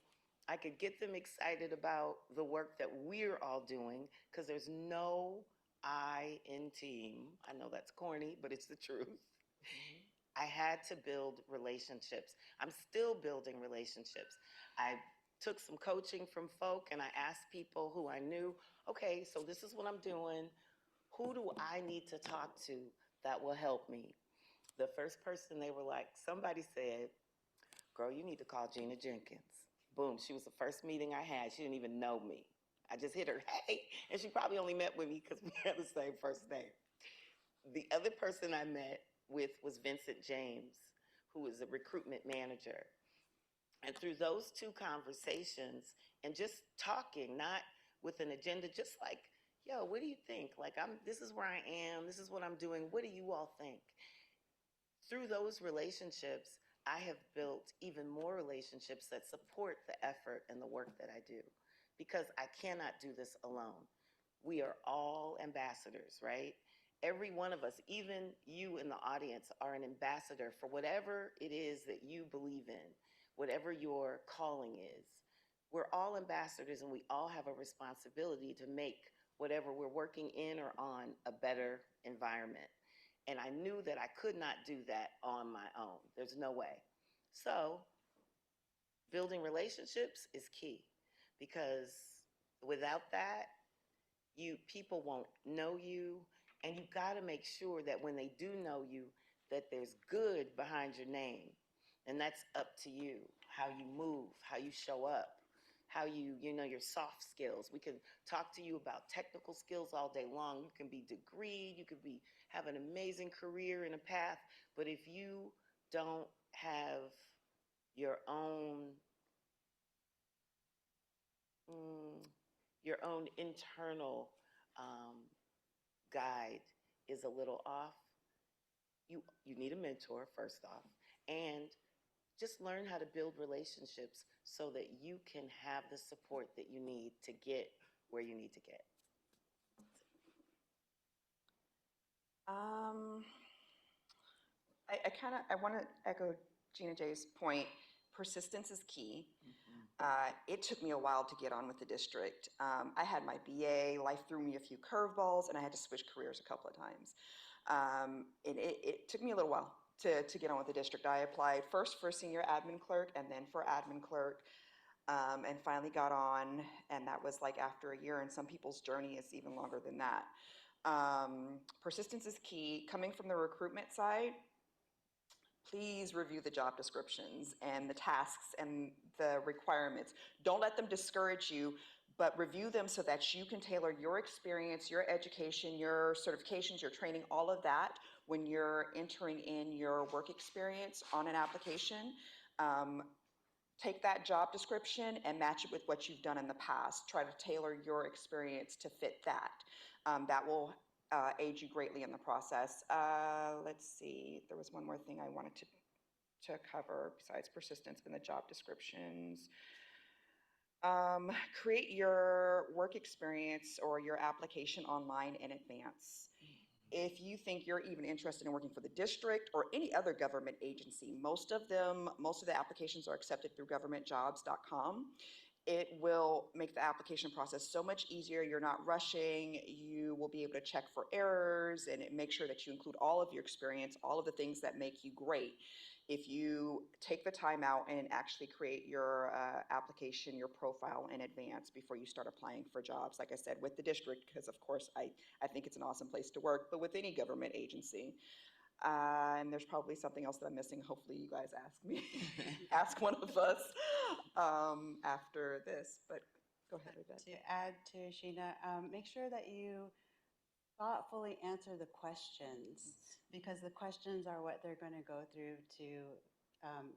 S4: I could get them excited about the work that we're all doing, because there's no I in team. I know that's corny, but it's the truth. I had to build relationships. I'm still building relationships. I took some coaching from folk and I asked people who I knew, okay, so this is what I'm doing. Who do I need to talk to that will help me? The first person, they were like, somebody said, girl, you need to call Gina Jenkins. Boom, she was the first meeting I had. She didn't even know me. I just hit her, hey, and she probably only met with me because we had the same first name. The other person I met with was Vincent James, who was a recruitment manager. And through those two conversations and just talking, not with an agenda, just like, yo, what do you think? Like, this is where I am. This is what I'm doing. What do you all think? Through those relationships, I have built even more relationships that support the effort and the work that I do, because I cannot do this alone. We are all ambassadors, right? Every one of us, even you in the audience, are an ambassador for whatever it is that you believe in, whatever your calling is. We're all ambassadors, and we all have a responsibility to make whatever we're working in or on a better environment. And I knew that I could not do that on my own. There's no way. So building relationships is key, because without that, people won't know you, and you got to make sure that when they do know you, that there's good behind your name. And that's up to you, how you move, how you show up, how your soft skills. We can talk to you about technical skills all day long. You can be degreed, you could have an amazing career and a path, but if you don't have your own internal guide is a little off, you need a mentor first off, and just learn how to build relationships so that you can have the support that you need to get where you need to get.
S5: I want to echo Gina J's point. Persistence is key. It took me a while to get on with the district. I had my BA, life threw me a few curveballs, and I had to switch careers a couple of times. And it took me a little while to get on with the district. I applied first for senior admin clerk and then for admin clerk, and finally got on, and that was like after a year, and some people's journey is even longer than that. Persistence is key. Coming from the recruitment side, please review the job descriptions and the tasks and the requirements. Don't let them discourage you, but review them so that you can tailor your experience, your education, your certifications, your training, all of that when you're entering in your work experience on an application. Take that job description and match it with what you've done in the past. Try to tailor your experience to fit that. That will aid you greatly in the process. Let's see, there was one more thing I wanted to cover besides persistence in the job descriptions. Create your work experience or your application online in advance. If you think you're even interested in working for the district or any other government agency, most of the applications are accepted through governmentjobs.com. It will make the application process so much easier. You're not rushing. You will be able to check for errors, and make sure that you include all of your experience, all of the things that make you great. If you take the time out and actually create your application, your profile in advance before you start applying for jobs, like I said, with the district, because of course I think it's an awesome place to work, but with any government agency. And there's probably something else that I'm missing. Hopefully you guys ask me, ask one of us after this, but go ahead, Yvette.
S6: To add to Sheena, make sure that you thoughtfully answer the questions, because the questions are what they're going to go through to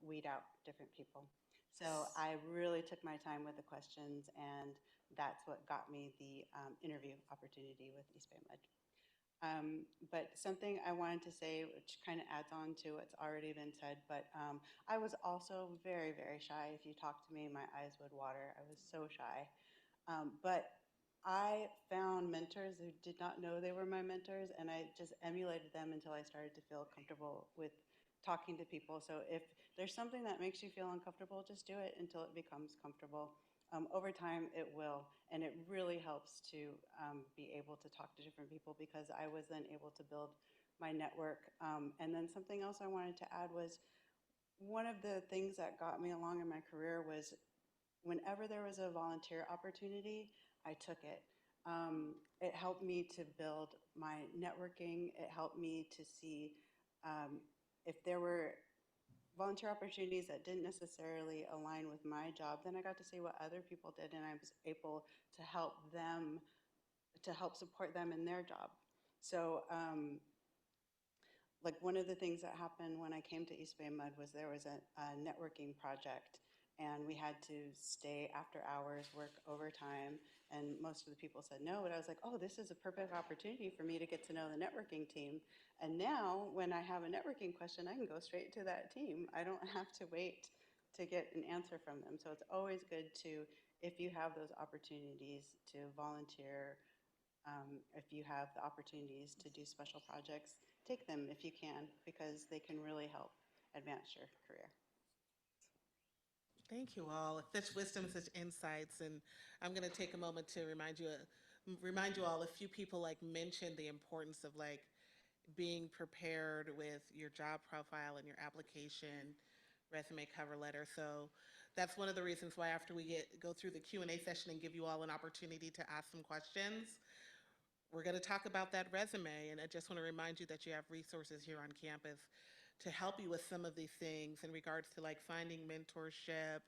S6: weed out different people. So I really took my time with the questions, and that's what got me the interview opportunity with EBMUD. But something I wanted to say, which kind of adds on to what's already been said, but I was also very, very shy. If you talk to me, my eyes would water. I was so shy. But I found mentors who did not know they were my mentors, and I just emulated them until I started to feel comfortable with talking to people. So if there's something that makes you feel uncomfortable, just do it until it becomes comfortable. Over time, it will, and it really helps to be able to talk to different people because I was then able to build my network. And then something else I wanted to add was one of the things that got me along in my career was whenever there was a volunteer opportunity, I took it. It helped me to build my networking. It helped me to see if there were volunteer opportunities that didn't necessarily align with my job, then I got to see what other people did, and I was able to help them, to help support them in their job. So like one of the things that happened when I came to East Bay Mud was there was a networking project, and we had to stay after hours, work overtime, and most of the people said no, but I was like, oh, this is a perfect opportunity for me to get to know the networking team. And now when I have a networking question, I can go straight to that team. I don't have to wait to get an answer from them. So it's always good to, if you have those opportunities to volunteer, if you have the opportunities to do special projects, take them if you can, because they can really help advance your career.
S1: Thank you all. Such wisdom, such insights, and I'm going to take a moment to remind you all. A few people like mentioned the importance of like being prepared with your job profile and your application, resume, cover letter. So that's one of the reasons why after we go through the Q&A session and give you all an opportunity to ask some questions, we're going to talk about that resume. And I just want to remind you that you have resources here on campus to help you with some of these things in regards to like finding mentorship,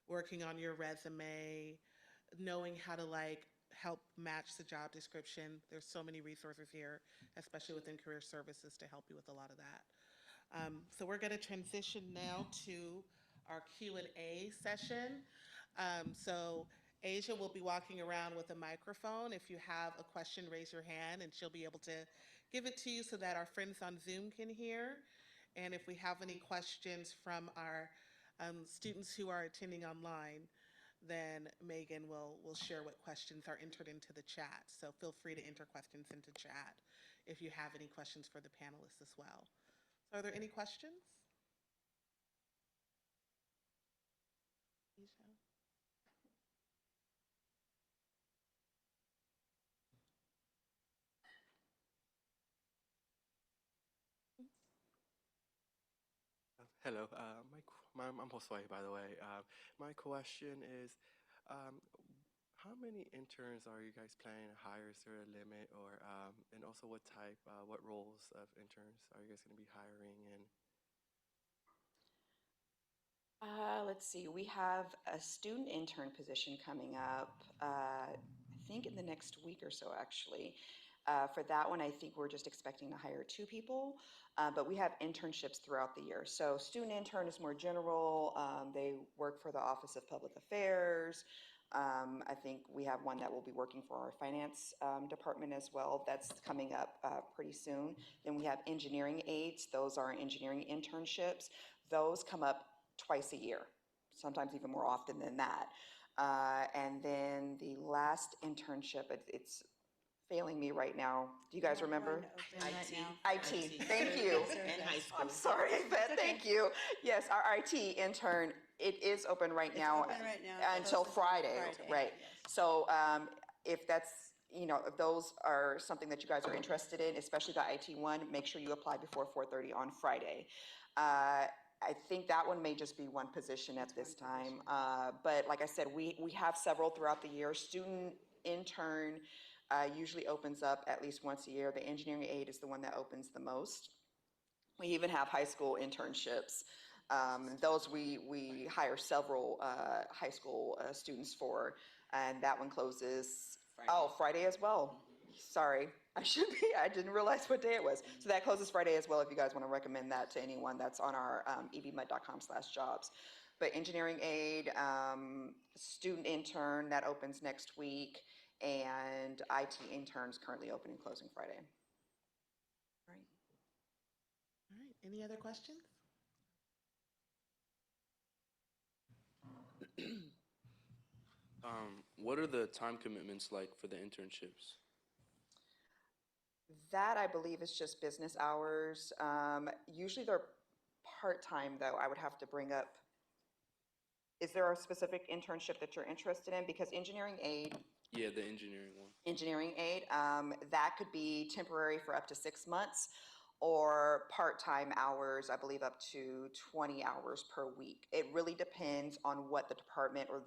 S1: working on your resume, knowing how to like help match the job description. There's so many resources here, especially within career services, to help you with a lot of that. So we're going to transition now to our Q&A session. So Asia will be walking around with a microphone. If you have a question, raise your hand and she'll be able to give it to you so that our friends on Zoom can hear. And if we have any questions from our students who are attending online, then Megan will share what questions are entered into the chat. So feel free to enter questions into chat if you have any questions for the panelists as well. So are there any questions? Asia?
S7: Hello, I'm Josue, by the way. My question is, um, how many interns are you guys planning to hire? Is there a limit, or and also what roles of interns are you guys going to be hiring in?
S5: Let's see, we have a student intern position coming up, I think in the next week or so, actually. For that one, I think we're just expecting to hire 2 people, but we have internships throughout the year. So student intern is more general. They work for the Office of Public Affairs. I think we have one that will be working for our finance department as well. That's coming up pretty soon. Then we have engineering aides. Those are engineering internships. Those come up twice a year, sometimes even more often than that. And then the last internship, it's failing me right now. Do you guys remember? IT. Thank you.
S4: In high school.
S5: I'm sorry, Yvette. Thank you. Yes, our IT intern, it is open right now.
S6: It's open right now.
S5: Until Friday, right?
S6: Yes.
S5: So if that's, if those are something that you guys are interested in, especially the IT one, make sure you apply before 4:30 on Friday. I think that one may just be one position at this time. But like I said, we have several throughout the year. Student intern usually opens up at least once a year. The engineering aide is the one that opens the most. We even have high school internships. Those we hire several high school students for, and that one closes Friday as well. Sorry, I didn't realize what day it was. So that closes Friday as well if you guys want to recommend that to anyone. That's on our ebmud.com/jobs. But engineering aide, student intern, that opens next week, and IT interns currently open and closing Friday.
S1: Any other questions?
S8: What are the time commitments like for the internships?
S5: That, I believe, is just business hours. Usually they're part-time, though. I would have to bring up, is there a specific internship that you're interested in? Because engineering aid,
S8: Yeah, the engineering one.
S5: that could be temporary for up to 6 months, or part-time hours, I believe up to 20 hours per week. It really depends on what the department or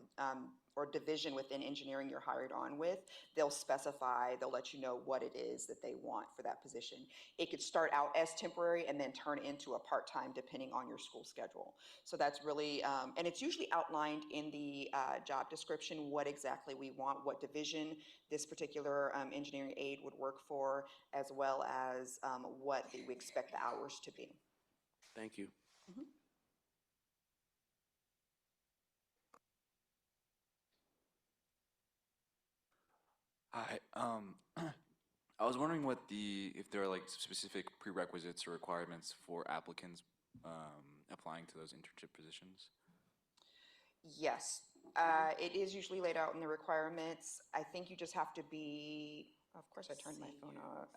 S5: division within engineering you're hired on with. They'll specify, they'll let you know what it is that they want for that position. It could start out as temporary and then turn into a part-time depending on your school schedule. So that's really, and it's usually outlined in the job description, what exactly we want, what division this particular engineering aid would work for, as well as what we expect the hours to be.
S8: Thank you.
S5: Mhm.
S9: Hi. I was wondering if there are like specific prerequisites or requirements for applicants applying to those internship positions.
S5: Yes, it is usually laid out in the requirements. I think you just have to be, of course I turned my phone off.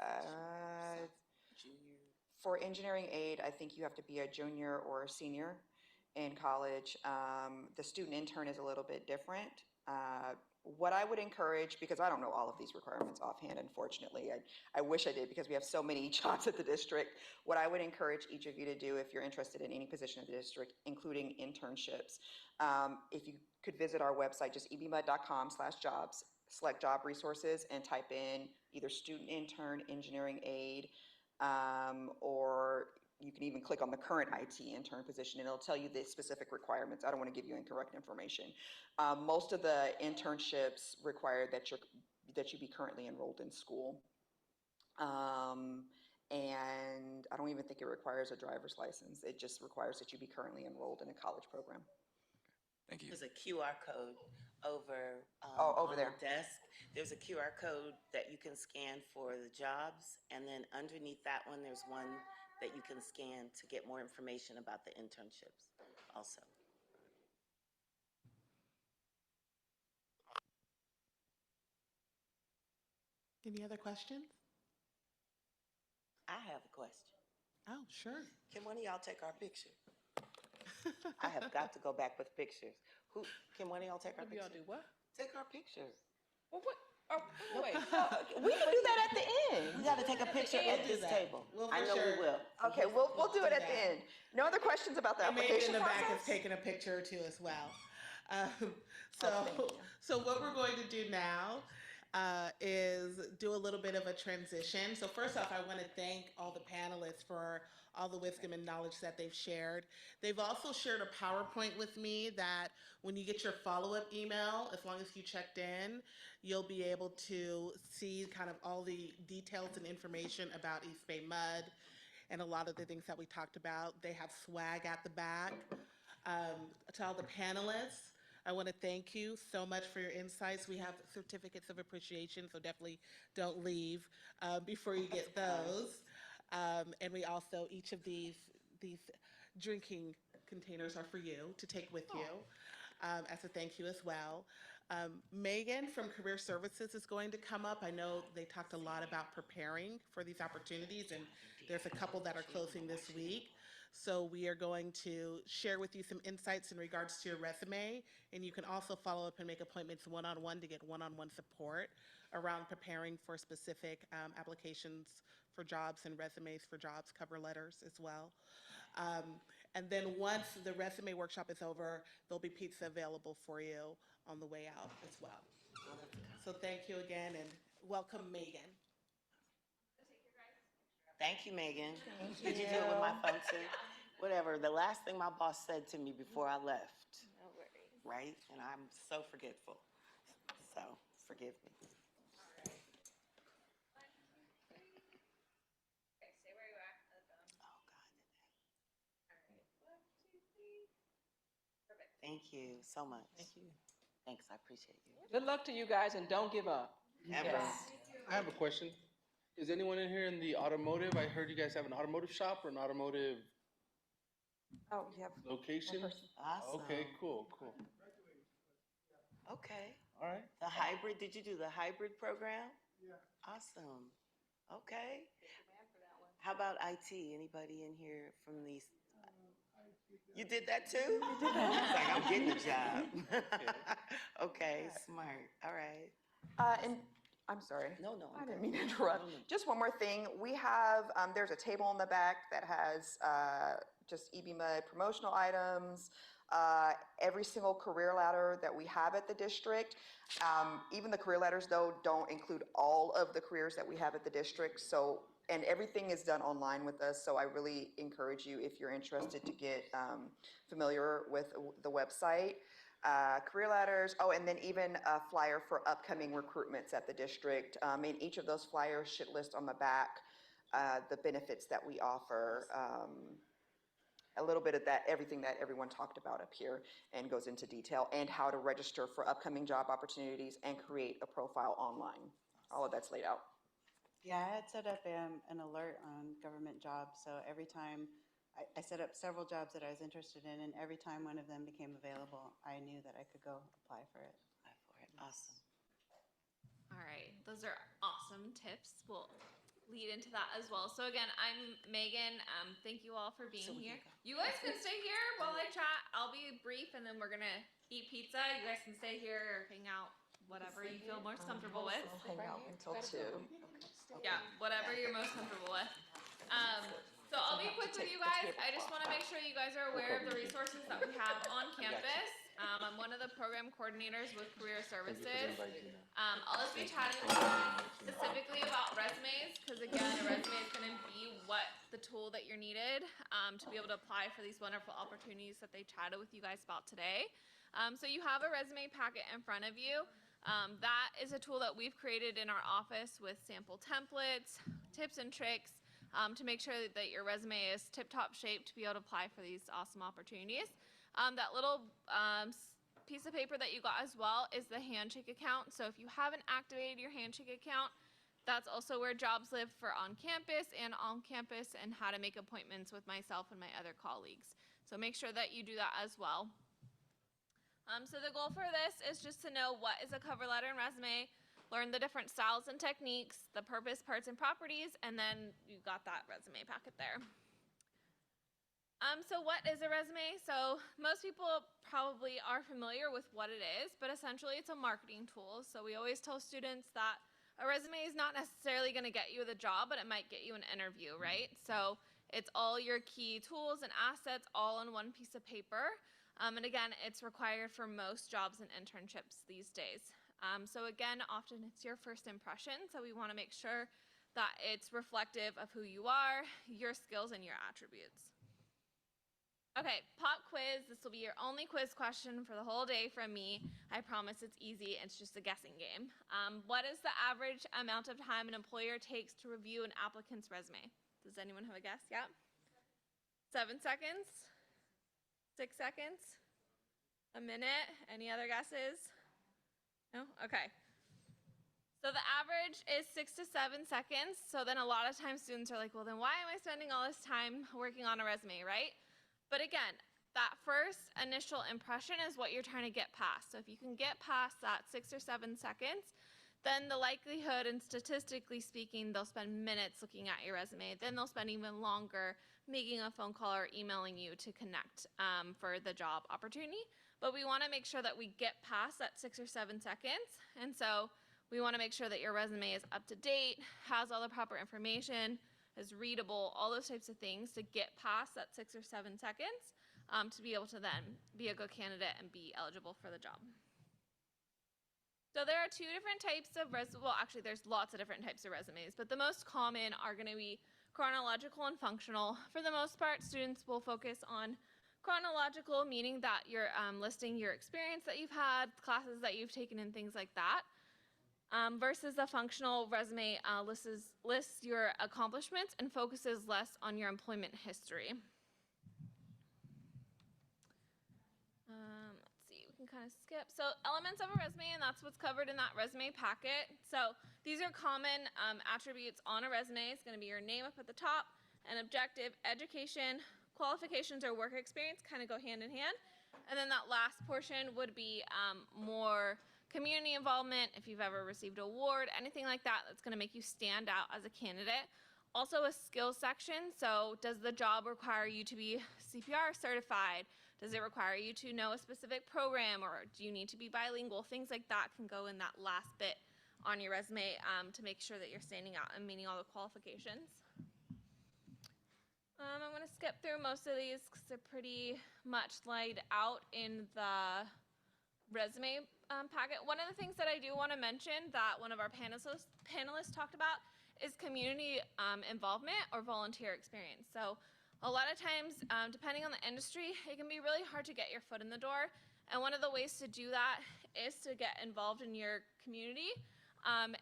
S4: Junior.
S5: For engineering aid, I think you have to be a junior or a senior in college. The student intern is a little bit different. What I would encourage, because I don't know all of these requirements offhand, unfortunately, I wish I did because we have so many jobs at the district. What I would encourage each of you to do if you're interested in any position in the district, including internships, if you could visit our website, just ebmud.com/jobs, select job resources and type in either student intern, engineering aid, or you can even click on the current IT intern position and it'll tell you the specific requirements. I don't want to give you incorrect information. Most of the internships require that you be currently enrolled in school. And I don't even think it requires a driver's license. It just requires that you be currently enrolled in a college program.
S9: Thank you.
S4: There's a QR code over
S5: Over
S4: on
S5: there.
S4: the desk. There's a QR code that you can scan for the jobs, and then underneath that one, there's one that you can scan to get more information about the internships also.
S1: Any other questions?
S4: I have a question.
S1: Oh, sure.
S4: Can one of y'all take our picture? I have got to go back with pictures. Can one of y'all take our
S2: Y'all
S4: picture?
S2: do what?
S4: Take our picture.
S2: Well, what? Oh, wait.
S5: We can do that at the end.
S4: We got to take a picture
S1: We'll
S4: at
S1: do
S4: this
S1: that.
S4: table.
S1: We'll
S4: I
S1: for
S4: know
S1: sure.
S4: we will.
S5: Okay, we'll do it at the end. No other questions about the
S1: And maybe in
S5: application
S1: the back has
S5: process?
S1: taken a picture or two as well.
S5: Oh, thank you.
S1: So what we're going to do now is do a little bit of a transition. So first off, I want to thank all the panelists for all the wisdom and knowledge that they've shared. They've also shared a PowerPoint with me that when you get your follow-up email, as long as you checked in, you'll be able to see kind of all the details and information about East Bay Mud and a lot of the things that we talked about. They have swag at the back. To all the panelists, I want to thank you so much for your insights. We have certificates of appreciation, so definitely don't leave before you get those. And we also, each of these drinking containers are for you to take with you as a thank you as well. Megan from Career Services is going to come up. I know they talked a lot about preparing for these opportunities, and there's a couple that are closing this week. So we are going to share with you some insights in regards to your resume, and you can also follow up and make appointments one-on-one to get one-on-one support around preparing for specific applications for jobs and resumes for jobs, cover letters as well. And then once the resume workshop is over, there'll be pizza available for you on the way out as well. So thank you again and welcome, Megan.
S4: Thank you, Megan. Did you do it with my phone too? Whatever. The last thing my boss said to me before I left.
S10: No worries.
S4: Right? And I'm so forgetful. So forgive me.
S10: Okay, stay where you are.
S4: Oh, God.
S10: All right. 1, 2, 3. Perfect.
S4: Thank you so much.
S2: Thank you.
S4: Thanks. I appreciate you.
S2: Good luck to you guys, and don't give up.
S4: Ever.
S3: I have a question. Is anyone in here in the automotive? I heard you guys have an automotive shop or an automotive
S5: Oh, you have
S3: Location?
S5: one person.
S4: Awesome.
S3: Okay, cool, cool.
S4: Okay.
S3: All right.
S4: The hybrid, did you do the hybrid program? Yeah. Awesome. Okay. How about IT? Anybody in here from these? You did that too? It's like, I'm getting a job. Okay, smart. All right.
S5: And I'm sorry.
S4: No, no,
S5: I
S4: okay.
S5: didn't mean to interrupt.
S4: No, no.
S5: Just one more thing. We have, there's a table in the back that has just EBMUD promotional items, every single career ladder that we have at the district. Even the career ladders, though, don't include all of the careers that we have at the district. So, and everything is done online with us. So I really encourage you, if you're interested, to get familiar with the website. Career ladders, oh, and then even a flyer for upcoming recruitments at the district. And each of those flyers should list on the back the benefits that we offer, a little bit of that, everything that everyone talked about up here, and goes into detail, and how to register for upcoming job opportunities and create a profile online. All of that's laid out.
S6: Yeah, I had set up an alert on government jobs, so every time, I set up several jobs that I was interested in, and every time one of them became available, I knew that I could go apply for it.
S4: Apply for it. Awesome.
S10: All right, those are awesome tips. We'll lead into that as well. So again, I'm Megan. Thank you all for being
S4: So we
S10: here.
S4: can go.
S10: You guys can stay here while I chat. I'll be brief, and then we're gonna eat pizza. You guys can stay here or hang out, whatever you feel most comfortable with.
S5: We'll hang out until 2.
S10: Yeah, whatever you're most comfortable with. So I'll be quick with you guys. I just want to make sure you guys are aware of the resources that we have on campus. I'm one of the program coordinators with Career Services. I'll just be chatting with you specifically about resumes, because again, a resume is going to be the tool that you're needed to be able to apply for these wonderful opportunities that they chatted with you guys about today. So you have a resume packet in front of you. That is a tool that we've created in our office with sample templates, tips and tricks to make sure that your resume is tip-top shape to be able to apply for these awesome opportunities. That little piece of paper that you got as well is the Handshake account. So if you haven't activated your Handshake account, that's also where jobs live for on campus and how to make appointments with myself and my other colleagues. So make sure that you do that as well. So the goal for this is just to know what is a cover letter and resume, learn the different styles and techniques, the purpose, parts, and properties, and then you got that resume packet there. So what is a resume? So most people probably are familiar with what it is, but essentially it's a marketing tool. So we always tell students that a resume is not necessarily going to get you the job, but it might get you an interview, right? So it's all your key tools and assets all on one piece of paper. And again, it's required for most jobs and internships these days. So again, often it's your first impression, so we want to make sure that it's reflective of who you are, your skills, and your attributes. Okay, pop quiz. This will be your only quiz question for the whole day from me. I promise it's easy. It's just a guessing game. What is the average amount of time an employer takes to review an applicant's resume? Does anyone have a guess? Yeah? 7 seconds? 6 seconds? A minute? Any other guesses? No? Okay. So the average is 6 to 7 seconds. So then a lot of times students are like, well, then why am I spending all this time working on a resume, right? But again, that first initial impression is what you're trying to get past. So if you can get past that 6 or 7 seconds, then the likelihood, and statistically speaking, they'll spend minutes looking at your resume. Then they'll spend even longer making a phone call or emailing you to connect for the job opportunity. But we want to make sure that we get past that 6 or 7 seconds. And so we want to make sure that your resume is up to date, has all the proper information, is readable, all those types of things to get past that 6 or 7 seconds to be able to then be a good candidate and be eligible for the job. So there are 2 different types of well, actually there's lots of different types of resumes, but the most common are going to be chronological and functional. For the most part, students will focus on chronological, meaning that you're listing your experience that you've had, classes that you've taken, and things like that. Versus a functional resume lists your accomplishments and focuses less on your employment history. Let's see, we can kind of skip. So elements of a resume, and that's what's covered in that resume packet. So these are common attributes on a resume. It's going to be your name up at the top, an objective, education, qualifications or work experience kind of go hand in hand. And then that last portion would be more community involvement, if you've ever received an award, anything like that that's going to make you stand out as a candidate. Also a skills section, so does the job require you to be CPR certified? Does it require you to know a specific program, or do you need to be bilingual? Things like that can go in that last bit on your resume to make sure that you're standing out and meeting all the qualifications. I'm going to skip through most of these because they're pretty much laid out in the resume packet. One of the things that I do want to mention that one of our panelists talked about is community involvement or volunteer experience. So a lot of times, depending on the industry, it can be really hard to get your foot in the door. And one of the ways to do that is to get involved in your community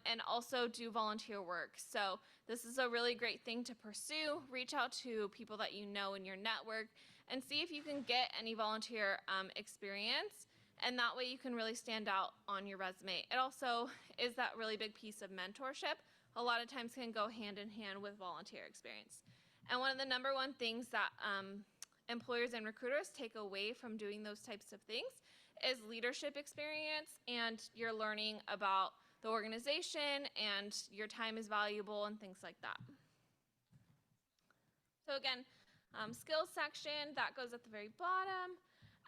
S10: and also do volunteer work. So this is a really great thing to pursue. Reach out to people that you know in your network and see if you can get any volunteer experience. And that way you can really stand out on your resume. It also is that really big piece of mentorship. A lot of times can go hand in hand with volunteer experience. And one of the number one things that employers and recruiters take away from doing those types of things is leadership experience, and you're learning about the organization and your time is valuable and things like that. So again, skills section, that goes at the very bottom.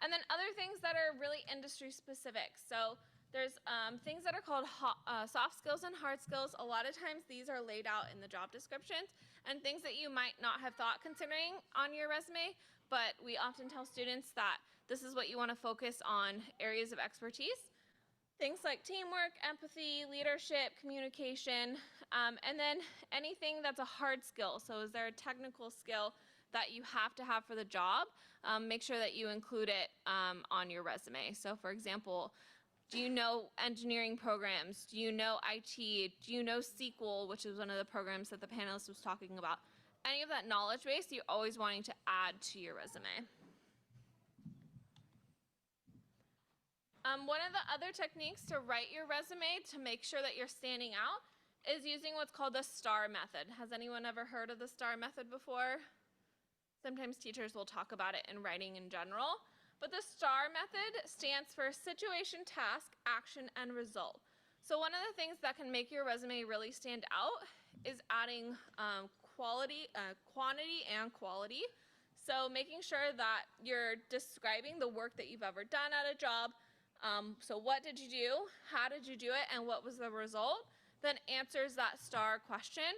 S10: And then other things that are really industry specific. So there's things that are called soft skills and hard skills. A lot of times these are laid out in the job descriptions and things that you might not have thought considering on your resume, but we often tell students that this is what you want to focus on, areas of expertise. Things like teamwork, empathy, leadership, communication, and then anything that's a hard skill. So is there a technical skill that you have to have for the job? Make sure that you include it on your resume. So for example, do you know engineering programs? Do you know IT? Do you know SQL, which is one of the programs that the panelist was talking about? Any of that knowledge base you're always wanting to add to your resume. One of the other techniques to write your resume to make sure that you're standing out is using what's called the STAR method. Has anyone ever heard of the STAR method before? Sometimes teachers will talk about it in writing in general. But the STAR method stands for situation, task, action, and result. So one of the things that can make your resume really stand out is adding quantity and quality. So making sure that you're describing the work that you've ever done at a job. So what did you do? How did you do it? And what was the result? Then answers that STAR question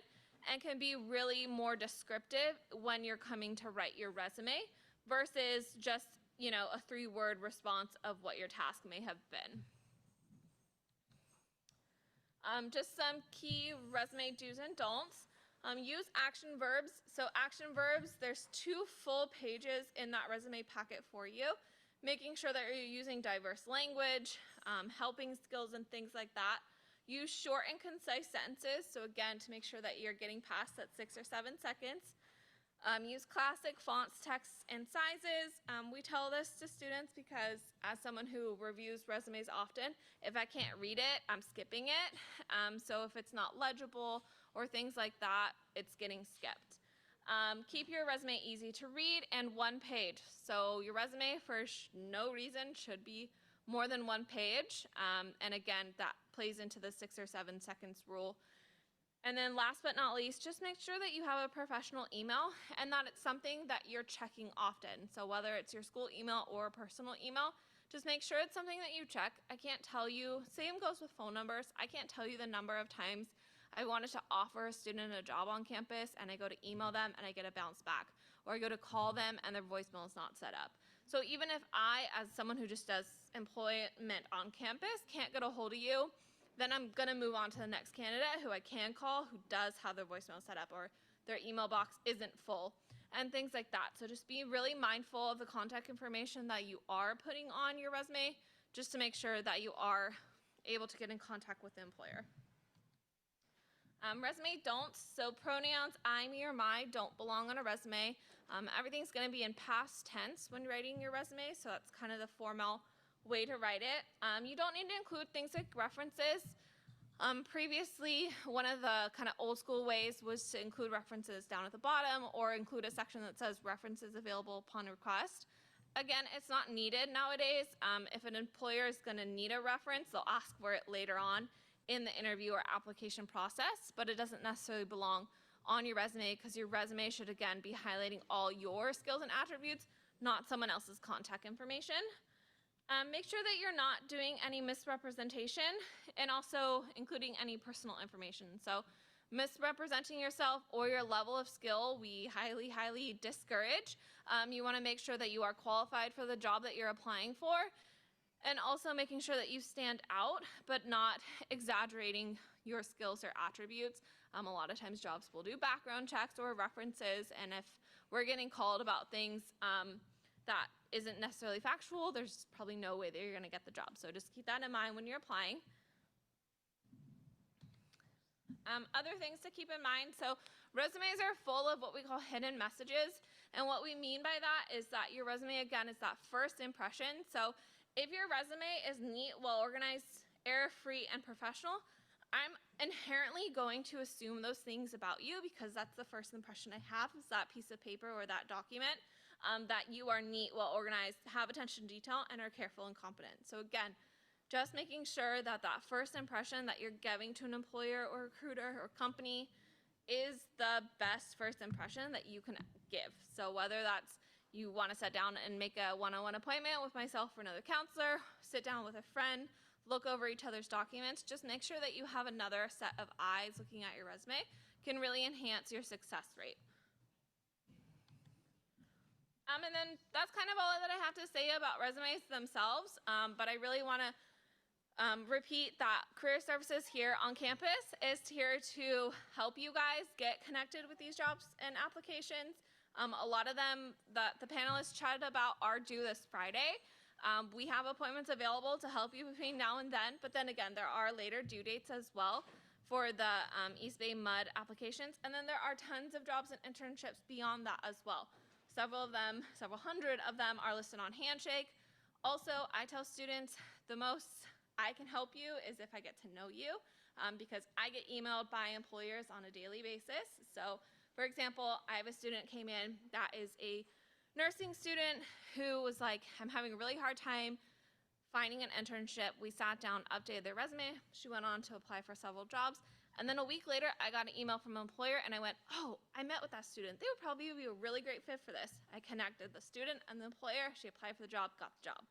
S10: and can be really more descriptive when you're coming to write your resume versus just, you know, a 3-word response of what your task may have been. Just some key resume do's and don'ts. Use action verbs. So action verbs, there's 2 full pages in that resume packet for you. Making sure that you're using diverse language, helping skills and things like that. Use short and concise sentences. So again, to make sure that you're getting past that 6 or 7 seconds. Use classic fonts, texts, and sizes. We tell this to students because as someone who reviews resumes often, if I can't read it, I'm skipping it. So if it's not legible or things like that, it's getting skipped. Keep your resume easy to read and 1 page. So your resume for no reason should be more than 1 page. And again, that plays into the 6 or 7 seconds rule. And then last but not least, just make sure that you have a professional email and that it's something that you're checking often. So whether it's your school email or a personal email, just make sure it's something that you check. I can't tell you, same goes with phone numbers. I can't tell you the number of times I wanted to offer a student a job on campus and I go to email them and I get a bounce back. Or I go to call them and their voicemail is not set up. So even if I, as someone who just does employment on campus, can't get a hold of you, then I'm gonna move on to the next candidate who I can call, who does have their voicemail set up or their email box isn't full and things like that. So just be really mindful of the contact information that you are putting on your resume just to make sure that you are able to get in contact with the employer. Resume don'ts, so pronouns I, me, or my don't belong on a resume. Everything's gonna be in past tense when writing your resume, so that's kind of the formal way to write it. You don't need to include things like references. Previously, one of the kind of old school ways was to include references down at the bottom or include a section that says references available upon request. Again, it's not needed nowadays. If an employer is going to need a reference, they'll ask for it later on in the interview or application process, but it doesn't necessarily belong on your resume because your resume should, again, be highlighting all your skills and attributes, not someone else's contact information. Make sure that you're not doing any misrepresentation and also including any personal information. So misrepresenting yourself or your level of skill, we highly, highly discourage. You want to make sure that you are qualified for the job that you're applying for, and also making sure that you stand out, but not exaggerating your skills or attributes. A lot of times jobs will do background checks or references, and if we're getting called about things that isn't necessarily factual, there's probably no way that you're going to get the job. So just keep that in mind when you're applying. Other things to keep in mind, so resumes are full of what we call hidden messages, and what we mean by that is that your resume, again, is that first impression. So if your resume is neat, well-organized, error-free, and professional, I'm inherently going to assume those things about you because that's the first impression I have, is that piece of paper or that document, that you are neat, well-organized, have attention to detail, and are careful and competent. So again, just making sure that that first impression that you're giving to an employer or recruiter or company is the best first impression that you can give. So whether that's you want to sit down and make a one-on-one appointment with myself or another counselor, sit down with a friend, look over each other's documents, just make sure that you have another set of eyes looking at your resume can really enhance your success rate. And then that's kind of all that I have to say about resumes themselves, but I really want to repeat that Career Services here on campus is here to help you guys get connected with these jobs and applications. A lot of them that the panelists chatted about are due this Friday. We have appointments available to help you between now and then, but then again, there are later due dates as well for the EBMUD applications, and then there are tons of jobs and internships beyond that as well. Several of them, several hundred of them are listed on Handshake. Also, I tell students the most I can help you is if I get to know you, because I get emailed by employers on a daily basis. So, for example, I have a student came in that is a nursing student who was like, I'm having a really hard time finding an internship. We sat down, updated their resume. She went on to apply for several jobs. And then a week later, I got an email from an employer, and I went, oh, I met with that student. They would probably be a really great fit for this. I connected the student and the employer. She applied for the job, got the job.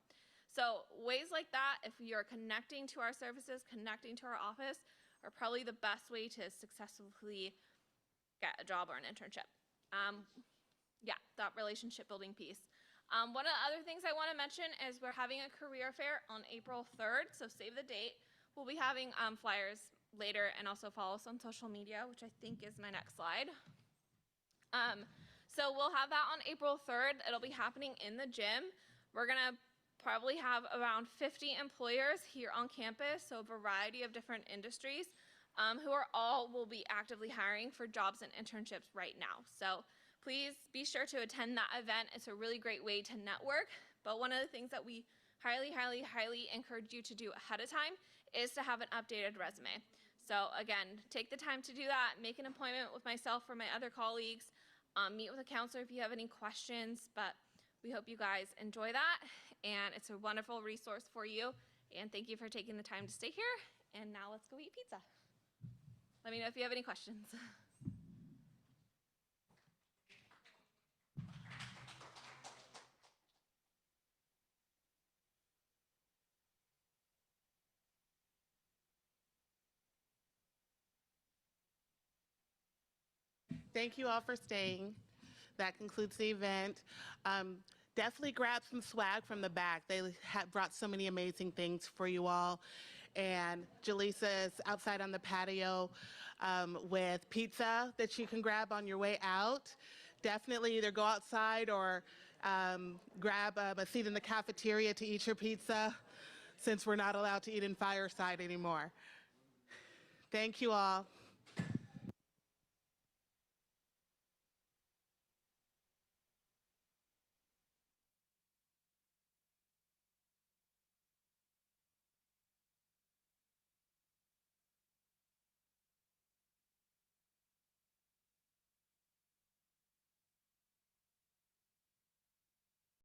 S10: So ways like that, if you're connecting to our services, connecting to our office, are probably the best way to successfully get a job or an internship. Yeah, that relationship building piece. One of the other things I want to mention is we're having a career fair on April 3rd, so save the date. We'll be having flyers later, and also follow us on social media, which I think is my next slide. So we'll have that on April 3rd. It'll be happening in the gym. We're going to probably have around 50 employers here on campus, so a variety of different industries, who are all will be actively hiring for jobs and internships right now. So please be sure to attend that event. It's a really great way to network, but one of the things that we highly, highly, highly encourage you to do ahead of time is to have an updated resume. So again, take the time to do that, make an appointment with myself or my other colleagues, meet with a counselor if you have any questions, but we hope you guys enjoy that, and it's a wonderful resource for you, and thank you for taking the time to stay here, and now let's go eat pizza. Let me know if you have any questions.
S1: Thank you all for staying. That concludes the event. Definitely grab some swag from the back. They have brought so many amazing things for you all. And Jaleesa is outside on the patio with pizza that you can grab on your way out. Definitely either go outside or grab a seat in the cafeteria to eat your pizza, since we're not allowed to eat in Fireside anymore. Thank you all.